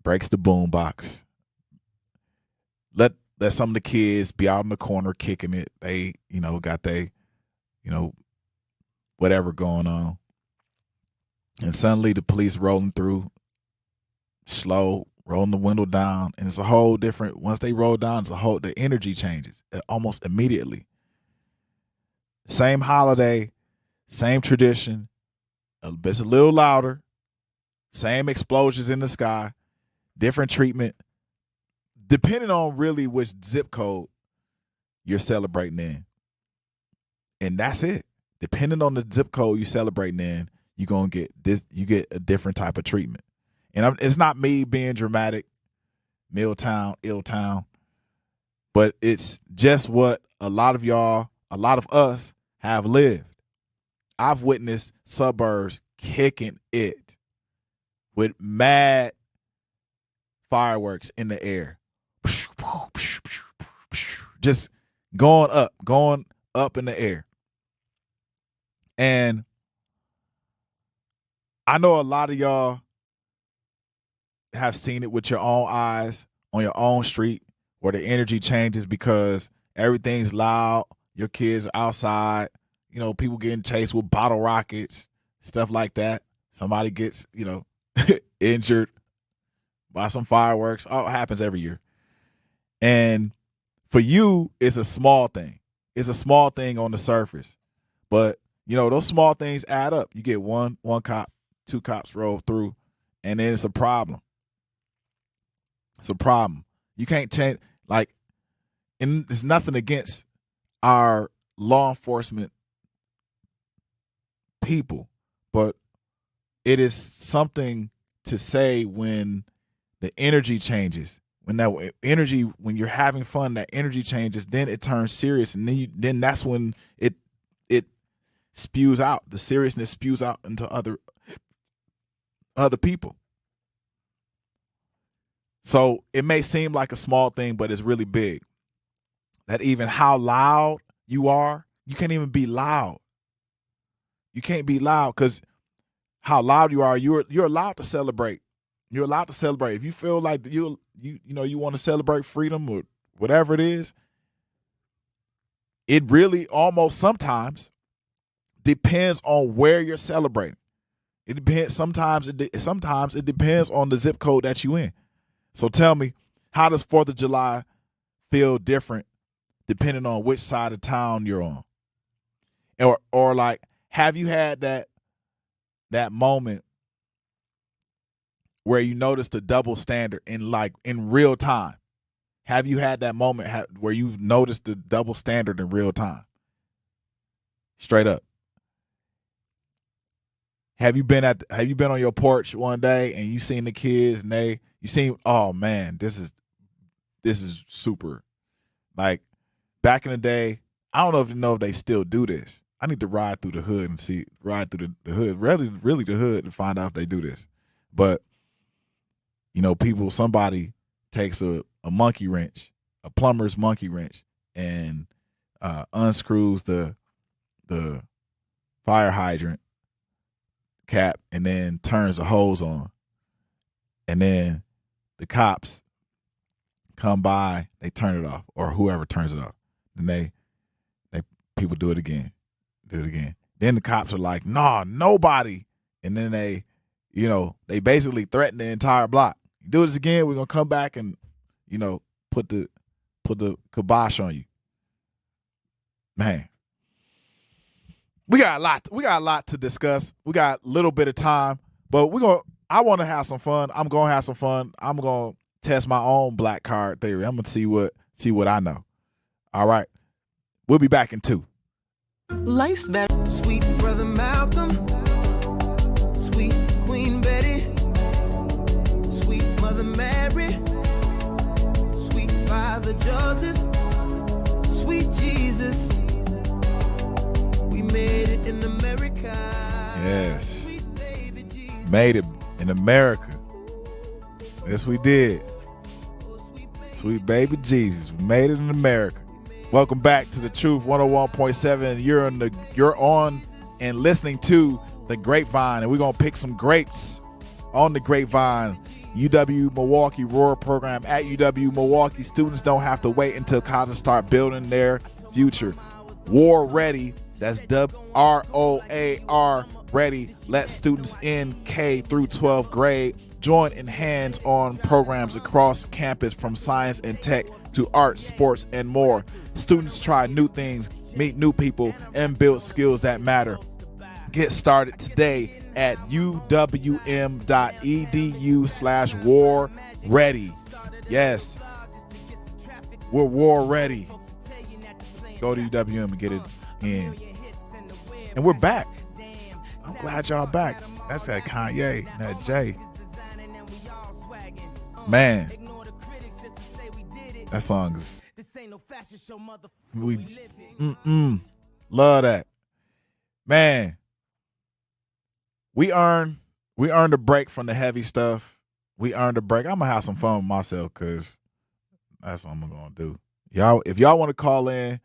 breaks the boom box. Let some of the kids be out in the corner kicking it. They, got they, whatever going on. And suddenly the police rolling through, slow, rolling the window down. And it's a whole different, once they roll down, the energy changes almost immediately. Same holiday, same tradition, it's a little louder, same explosions in the sky, different treatment, depending on really which zip code you're celebrating in. And that's it. Depending on the zip code you're celebrating in, you're going to get this, you get a different type of treatment. And it's not me being dramatic, Milltown, Illtown, but it's just what a lot of us have lived. I've witnessed suburbs kicking it with mad fireworks in the air. Just going up in the air. And I know a lot of y'all have seen it with your own eyes on your own street where the energy changes because everything's loud. Your kids are outside, people getting chased with bottle rockets, stuff like that. Somebody gets, injured by some fireworks. Oh, it happens every year. And for you, it's a small thing. It's a small thing on the surface. But, those small things add up. You get one cop, two cops roll through, and then it's a problem. It's a problem. You can't change, and there's nothing against our law enforcement people, but it is something to say when the energy changes. When that energy, when you're having fun, that energy changes, then it turns serious, and then that's when it spews out. The seriousness spews out into other people. So it may seem like a small thing, but it's really big. That even how loud you are, you can't even be loud. You can't be loud because how loud you are, you're allowed to celebrate. You're allowed to celebrate. If you feel like you want to celebrate freedom or whatever it is, it really almost sometimes depends on where you're celebrating. It depends. Sometimes it depends on the zip code that you in. So tell me, how does 4th of July feel different depending on which side of town you're on? Or like, have you had that moment where you noticed the double standard in real time? Have you had that moment where you've noticed the double standard in real time? Straight up. Have you been on your porch one day and you seen the kids and oh man, this is super. Like back in the day, I don't know if they still do this. I need to ride through the hood and ride through the hood, really the hood, to find out if they do this. But somebody takes a monkey wrench, a plumber's monkey wrench, and unscrews the fire hydrant cap and then turns the hose on. And then the cops come by, they turn it off, or whoever turns it off. Then people do it again. Then the cops are like, nah, nobody. And then they basically threaten the entire block. You do this again, we're gonna come back and, put the kibosh on you. Man. We got a lot to discuss. We got a little bit of time, but I want to have some fun. I'm going to have some fun. I'm going to test my own black card theory. I'm going to see what I know. All right. We'll be back in 2. Life's better. Sweet brother Malcolm, sweet Queen Betty, sweet Mother Mary, sweet Father Joseph, sweet Jesus. We made it in America. Yes. Made it in America. Yes, we did. Sweet baby Jesus. We made it in America. Welcome back to The Truth 101.7. You're on and listening to The Grapevine, and we're going to pick some grapes on the grapevine UW Milwaukee Roar program at UW Milwaukee. Students don't have to wait until college start building their future. War Ready, that's WROAR Ready, let students in K through 12th grade join in hands-on programs across campus from science and tech to art, sports, and more. Students try new things, meet new people, and build skills that matter. Get started today at uwm.edu/war ready. Yes, we're war ready. Go to UWM and get it in. And we're back. I'm glad y'all back. That's that Kanye, that Jay. Man, that song is, love that. Man, we earned a break from the heavy stuff. We earned a break. I'm gonna have some fun with myself because that's what I'm gonna do. Y'all, if y'all want to call in,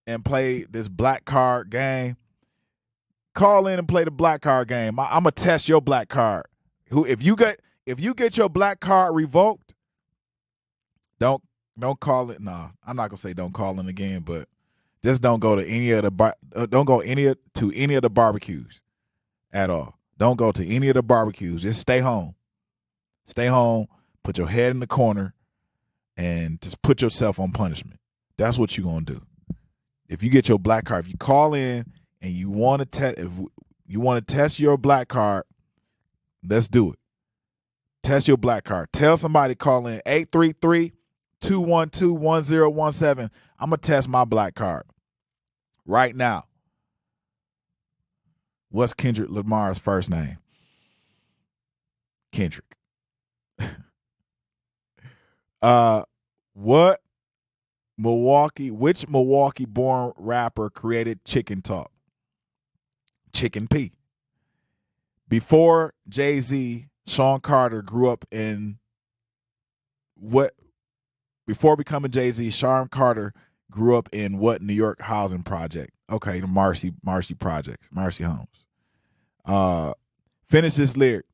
and play this black card game, call in and play the black card game. I'm gonna test your black card. If you get your black card revoked, don't call it. Nah, I'm not gonna say don't call in again, but just don't go to any of the barbecues at all. Don't go to any of the barbecues. Just stay home. Stay home. Put your head in the corner, and just put yourself on punishment. That's what you're gonna do. If you get your black card, if you call in and you want to test your black card, let's do it. Test your black card. Tell somebody, call in 833-212-1017. I'm going to test my black card right now. What's Kendrick Lamar's first name? Kendrick. Which Milwaukee-born rapper created Chicken Talk? Chicken P. Before Jay-Z, Sean Carter grew up in before becoming Jay-Z, Sean Carter grew up in what New York housing project? Okay, the Marcy projects, Marcy Homes. Finish this lyric.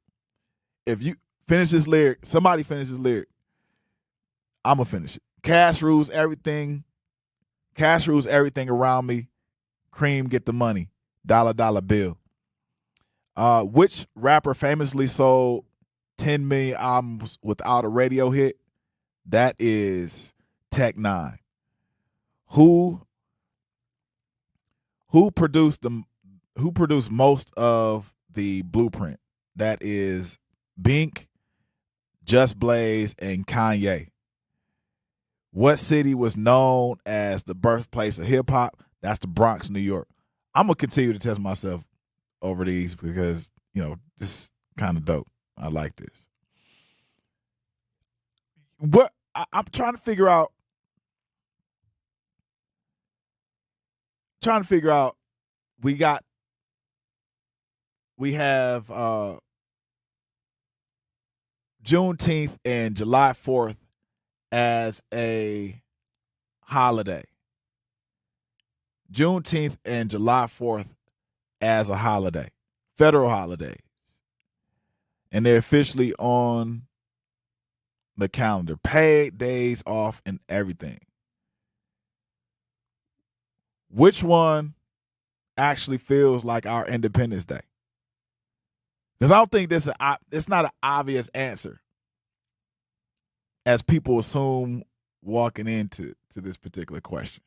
If you finish this lyric, somebody finish this lyric, I'm going to finish it. Cash rules everything. Cash rules everything around me. Cream get the money. Dollar bill. Which rapper famously sold 10 million albums without a radio hit? That is Tech Nine. Who produced most of the Blueprint? That is Bink, Just Blaze, and Kanye. What city was known as the birthplace of hip hop? That's the Bronx, New York. I'm gonna continue to test myself over these because, this is kind of dope. I like this. What I'm trying to figure out. We have Juneteenth and July 4th as a holiday. Juneteenth and July 4th as a holiday, federal holidays. And they're officially on the calendar, paid days off and everything. Which one actually feels like our Independence Day? Because I don't think it's not an obvious answer, as people assume walking into this particular question.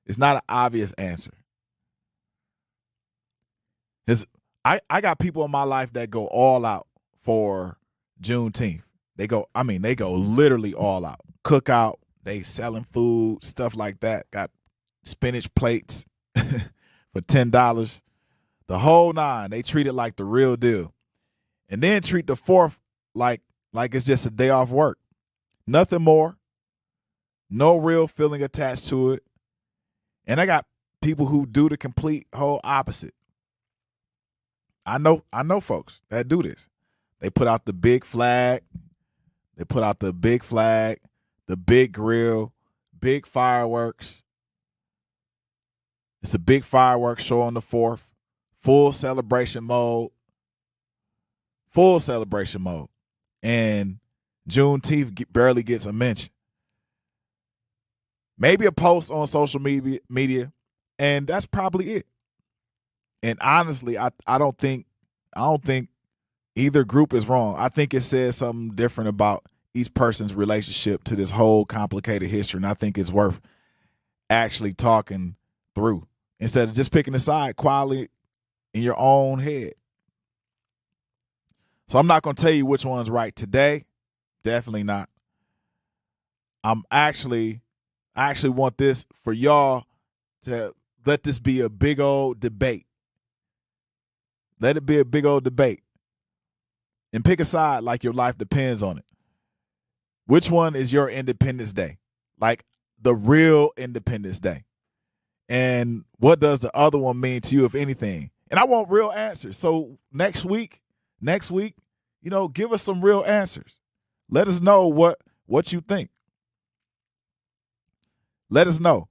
It's not an obvious answer. I got people in my life that go all out for Juneteenth. They go literally all out. Cookout, they selling food, stuff like that. Got spinach plates for $10. The whole nine. They treat it like the real deal. And then treat the 4th like it's just a day off work. Nothing more. No real feeling attached to it. And I got people who do the complete whole opposite. I know folks that do this. They put out the big flag. The big grill, big fireworks. It's a big fireworks show on the 4th. Full celebration mode. and Juneteenth barely gets a mention. Maybe a post on social media, and that's probably it. And honestly, I don't think either group is wrong. I think it says something different about each person's relationship to this whole complicated history, and I think it's worth actually talking through instead of just picking a side quietly in your own head. So I'm not going to tell you which one's right today. Definitely not. I actually want this for y'all to let this be a big old debate. Let it be a big old debate. And pick a side like your life depends on it. Which one is your Independence Day? Like the real Independence Day. And what does the other one mean to you, if anything? And I want real answers. So next week, give us some real answers. Let us know what you think. Let us know.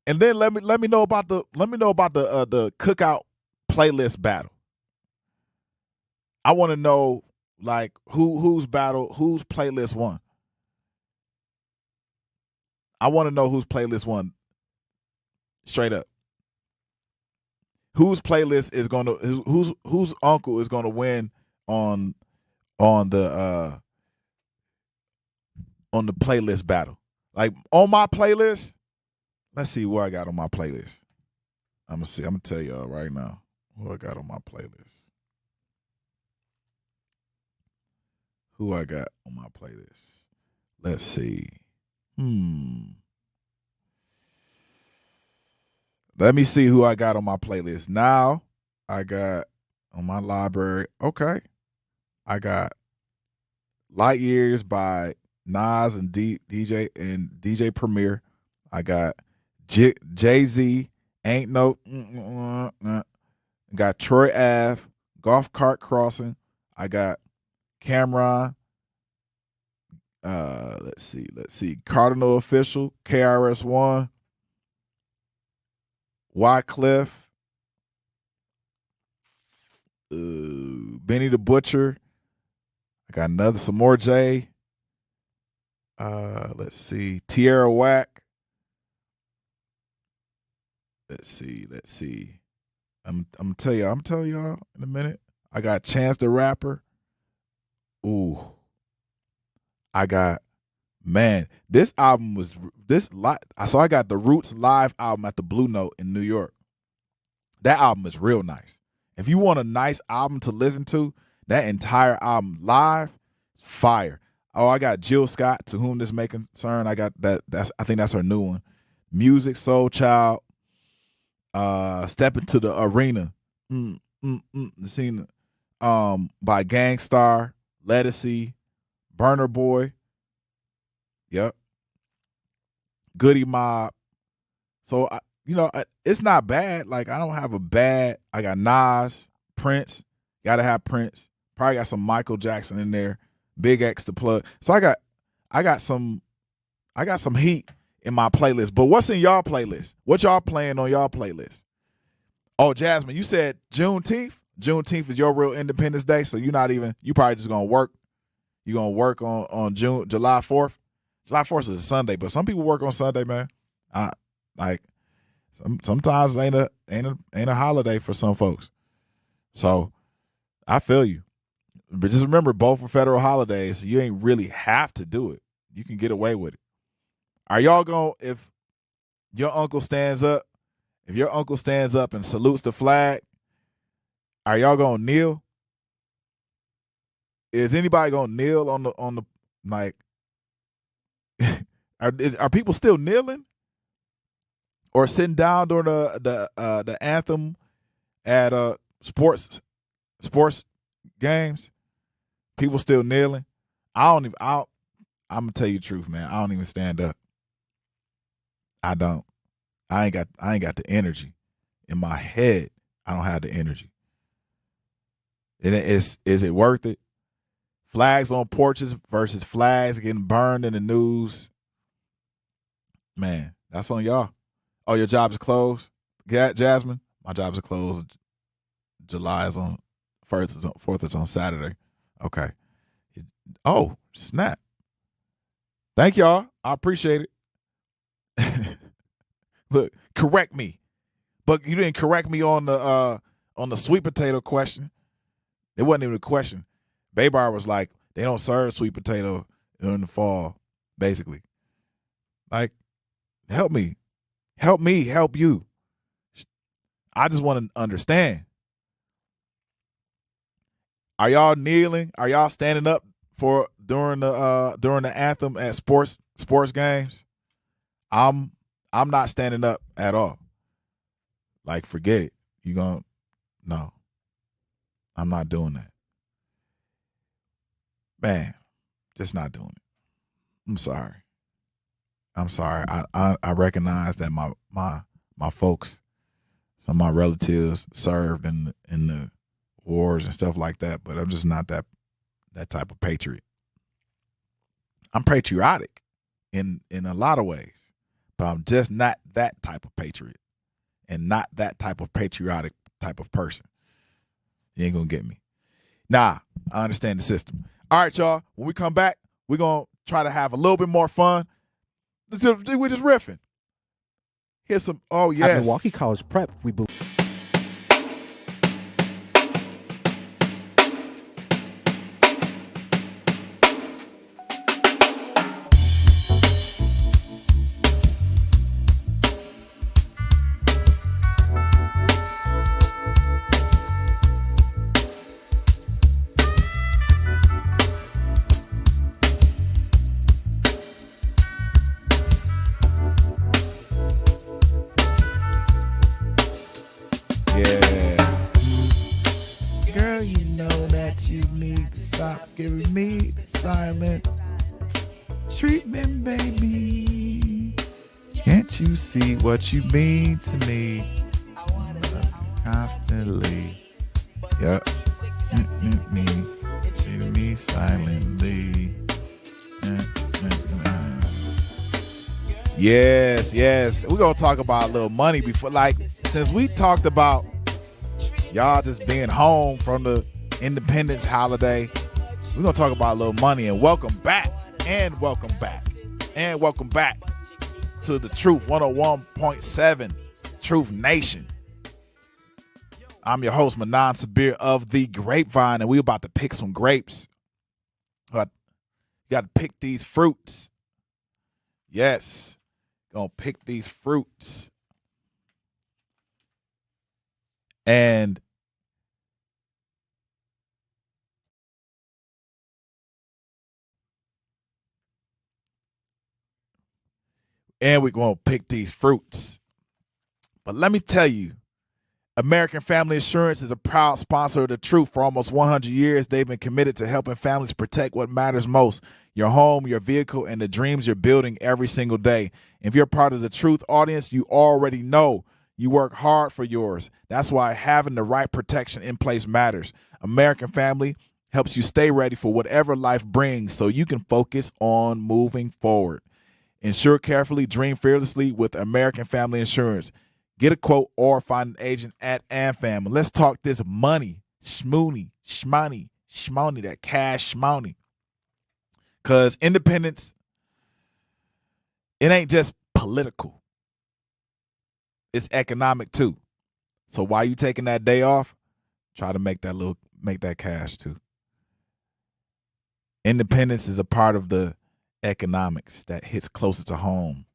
And then let me know about the cookout playlist battle. I want to know like whose playlist won. I want to know whose playlist won. Straight up. Whose playlist is going to whose uncle is going to win on the playlist battle. Like on my playlist, let's see what I got on my playlist. I'm gonna tell y'all right now who I got on my playlist. Who I got on my playlist. Let's see. Let me see who I got on my playlist. Now I got on my library. Okay. I got Light Years by Nas and DJ Premier. I got Jay-Z, Ain't No. Got Troy Ave, Golf Cart Crossing. I got Cameron. Let's see. Cardinal Official, KRS-One. Wyclef. Benny the Butcher. I got some more J. Let's see. Tierra Whack. Let's see. I'm telling y'all in a minute. I got Chance the Rapper. Ooh. I got, man, this album was so I got the Roots live album at the Blue Note in New York. That album is real nice. If you want a nice album to listen to, that entire album live, fire. Oh, I got Jill Scott, To Whom This May Concern. I got I think that's her new one. Music, Soul Child. Step Into the Arena. The scene by Gangstar, Lettucey, Burner Boy. Yep. Goody Mob. So it's not bad. Like I don't have a bad. I got Nas, Prince. Gotta have Prince. Probably got some Michael Jackson in there. Big X to plug. So I got some heat in my playlist. But what's in y'all playlist? What y'all playing on y'all playlist? Oh, Jasmine, you said Juneteenth. Juneteenth is your real Independence Day. So you probably just gonna work. You're gonna work on July 4th. July 4th is a Sunday, but some people work on Sunday, man. Sometimes it ain't a holiday for some folks. So I feel you. But just remember, both are federal holidays. You ain't really have to do it. You can get away with it. Are y'all going, if your uncle stands up and salutes the flag, are y'all going to kneel? Is anybody going to kneel on the like, are people still kneeling? Or sitting down during the anthem at sports games? People still kneeling. I'm gonna tell you the truth, man. I don't even stand up. I don't. I ain't got the energy in my head. I don't have the energy. Is it worth it? Flags on porches versus flags getting burned in the news. Man, that's on y'all. Oh, your job is closed, Jasmine. My job is closed. July is on 4th is on Saturday. Okay. Oh, snap. Thank y'all. I appreciate it. Look, correct me. But you didn't correct me on the sweet potato question. It wasn't even a question. Baybar was like, they don't serve sweet potato in the fall, basically. Like, help me. Help me help you. I just want to understand. Are y'all kneeling? Are y'all standing up for during the anthem at sports games? I'm not standing up at all. Like, forget it. No. I'm not doing that. Man, just not doing it. I'm sorry. I recognize that my folks, some of my relatives served in the wars and stuff like that, but I'm just not that type of patriot. I'm patriotic in a lot of ways, but I'm just not that type of patriot and not that type of patriotic type of person. You ain't gonna get me. Nah, I understand the system. All right, y'all. When we come back, we're gonna try to have a little bit more fun. We're just riffing. Here's some. Oh yes. At Milwaukee College Prep, we believe. Giving me the silent treatment, baby. Can't you see what you mean to me constantly? Yep. Treating me silently. Yes. We're gonna talk about a little money before, like, since we talked about y'all just being home from the Independence holiday. We're going to talk about a little money, and welcome back to the Truth 101.7 Truth Nation. I'm your host, Manan Sabir of The Grapevine, and we're about to pick some grapes. You got to pick these fruits. Yes, going to pick these fruits. And we're going to pick these fruits. But let me tell you, American Family Insurance is a proud sponsor of The Truth. For almost 100 years, they've been committed to helping families protect what matters most: your home, your vehicle, and the dreams you're building every single day. If you're part of the Truth audience, you already know you work hard for yours. That's why having the right protection in place matters. American Family helps you stay ready for whatever life brings so you can focus on moving forward. Insure carefully, dream fearlessly with American Family Insurance. Get a quote or find an agent at AmFam. Let's talk this money, shmoney, that cash shmoney. Because independence, it ain't just political. It's economic too. So while you taking that day off, try to make that cash too. Independence is a part of the economics that hits closer to home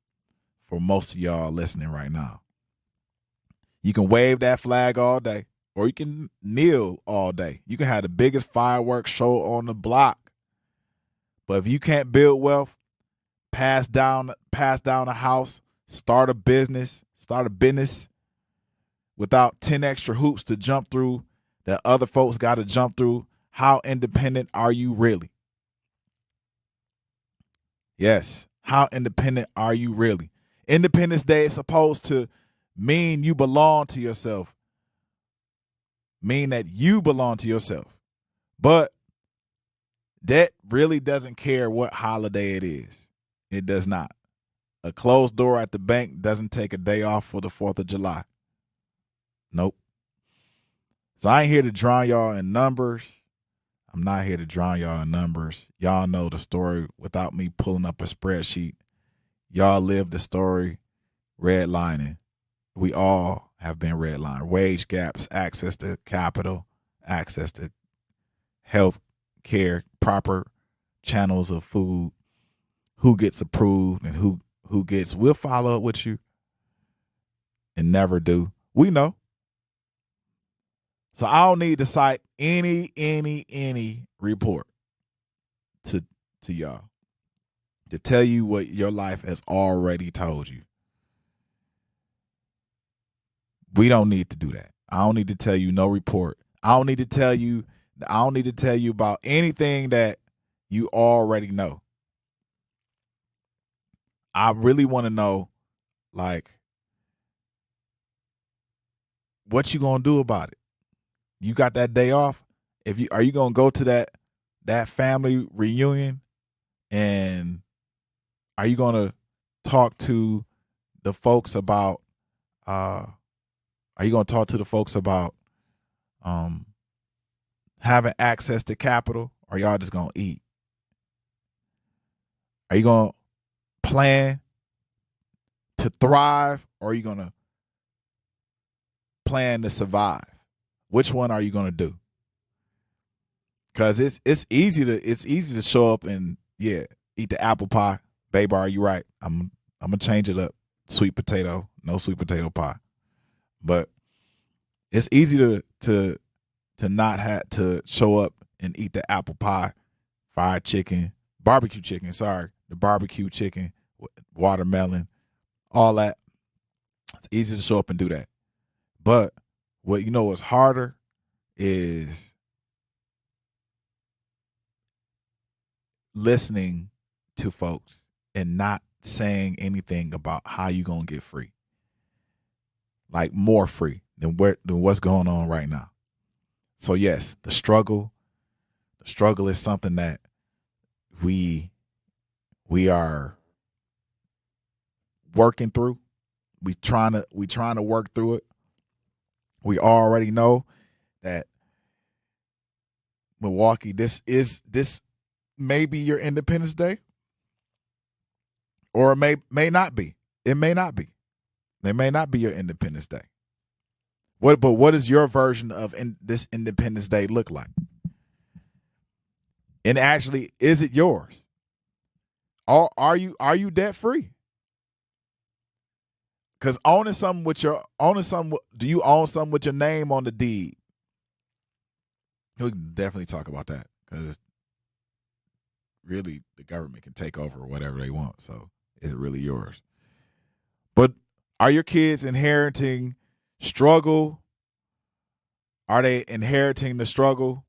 for most of y'all listening right now. You can wave that flag all day, or you can kneel all day. You can have the biggest fireworks show on the block. But if you can't build wealth, pass down a house, start a business without 10 extra hoops to jump through that other folks got to jump through, how independent are you really? Yes. How independent are you really? Independence Day is supposed to mean you belong to yourself. Mean that you belong to yourself. But that really doesn't care what holiday it is. It does not. A closed door at the bank doesn't take a day off for the 4th of July. Nope. So I ain't here to drown y'all in numbers. I'm not here to drown y'all in numbers. Y'all know the story without me pulling up a spreadsheet. Y'all live the story redlining. We all have been redlined. Wage gaps, access to capital, access to health care, proper channels of food, who gets approved and who gets. We'll follow up with you and never do. We know. So I don't need to cite any report to y'all to tell you what your life has already told you. We don't need to do that. I don't need to tell you no report. I don't need to tell you about anything that you already know. I really want to know, like, what you gonna do about it? You got that day off? Are you gonna go to that family reunion, and are you gonna talk to the folks about having access to capital, or y'all just gonna eat? Are you gonna plan to thrive, or are you gonna plan to survive? Which one are you gonna do? Because it's easy to show up and eat the apple pie. Babe, are you right? I'm gonna change it up. Sweet potato, no sweet potato pie. But it's easy to not have to show up and eat the apple pie, fried chicken, barbecue chicken. Sorry, the barbecue chicken, watermelon, all that. It's easy to show up and do that. But what's harder is listening to folks and not saying anything about how you gonna get free, like more free than what's going on right now. So yes, the struggle is something that we are working through. We trying to work through it. We already know that Milwaukee, this may be your Independence Day, or it may not be. It may not be. It may not be your Independence Day. But what does your version of this Independence Day look like? And actually, is it yours? Or are you debt free? Because do you own something with your name on the deed? We can definitely talk about that, because really the government can take over whatever they want. So is it really yours? But are your kids inheriting struggle? Are they inheriting the struggle?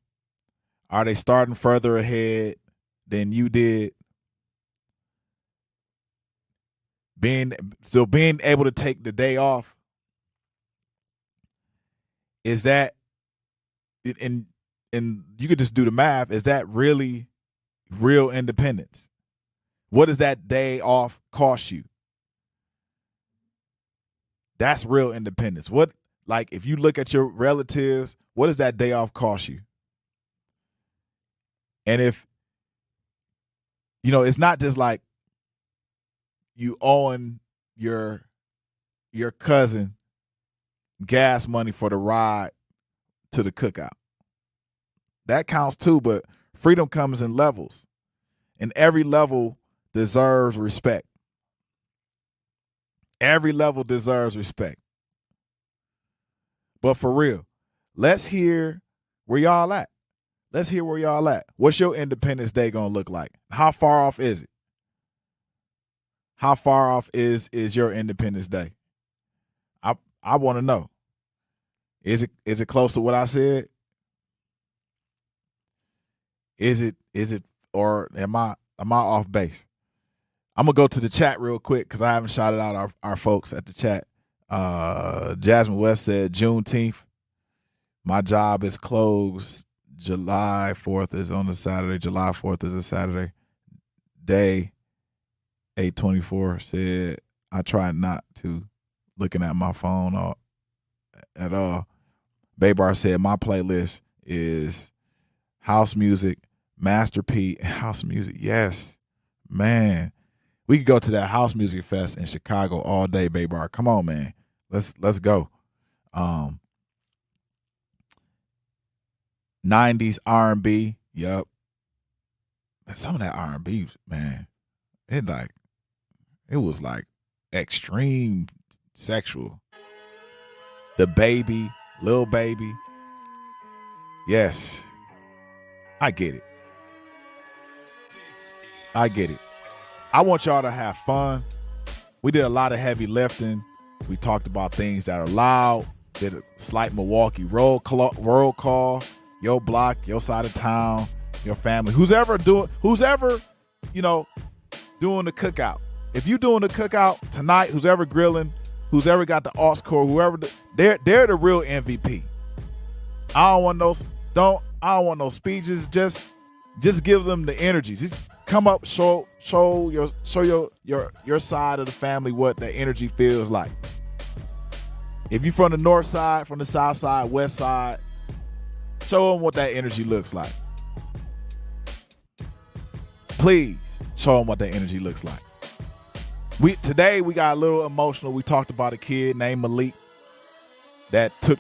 Are they starting further ahead than you did? Being able to take the day off, is that, and you could just do the math, is that really real independence? What does that day off cost you? That's real independence. If you look at your relatives, what does that day off cost you? And if, it's not just like you owing your cousin gas money for the ride to the cookout. That counts too, but freedom comes in levels, and every level deserves respect. Every level deserves respect. But for real, let's hear where y'all at. Let's hear where y'all at. What's your Independence Day gonna look like? How far off is it? How far off is your Independence Day? I want to know. Is it close to what I said? Is it or am I off base? I'm gonna go to the chat real quick because I haven't shouted out our folks at the chat. Jasmine West said Juneteenth. My job is closed. July 4th is on a Saturday. July 4th is a Saturday. Day 824 said, I try not to looking at my phone at all. Baybar said, my playlist is House music, Master P, house music. Yes, man. We could go to that house music fest in Chicago all day, Bay Bar. Come on, man. Let's go. 90s R&B. Yep. Some of that R&B, man, it was like extreme sexual. The Baby, Lil Baby. Yes. I get it. I want y'all to have fun. We did a lot of heavy lifting. We talked about things that are loud. Did a slight Milwaukee roll call. Your block, your side of town, your family. Who's ever doing the cookout. If you're doing the cookout tonight, who's ever grilling, who's ever got the aux core, they're the real MVP. I don't want no speeches. Just give them the energy. Just come up, show your side of the family what that energy feels like. If you're from the north side, from the south side, west side, show them what that energy looks like. Please show them what that energy looks like. Today we got a little emotional. We talked about a kid named Malik that took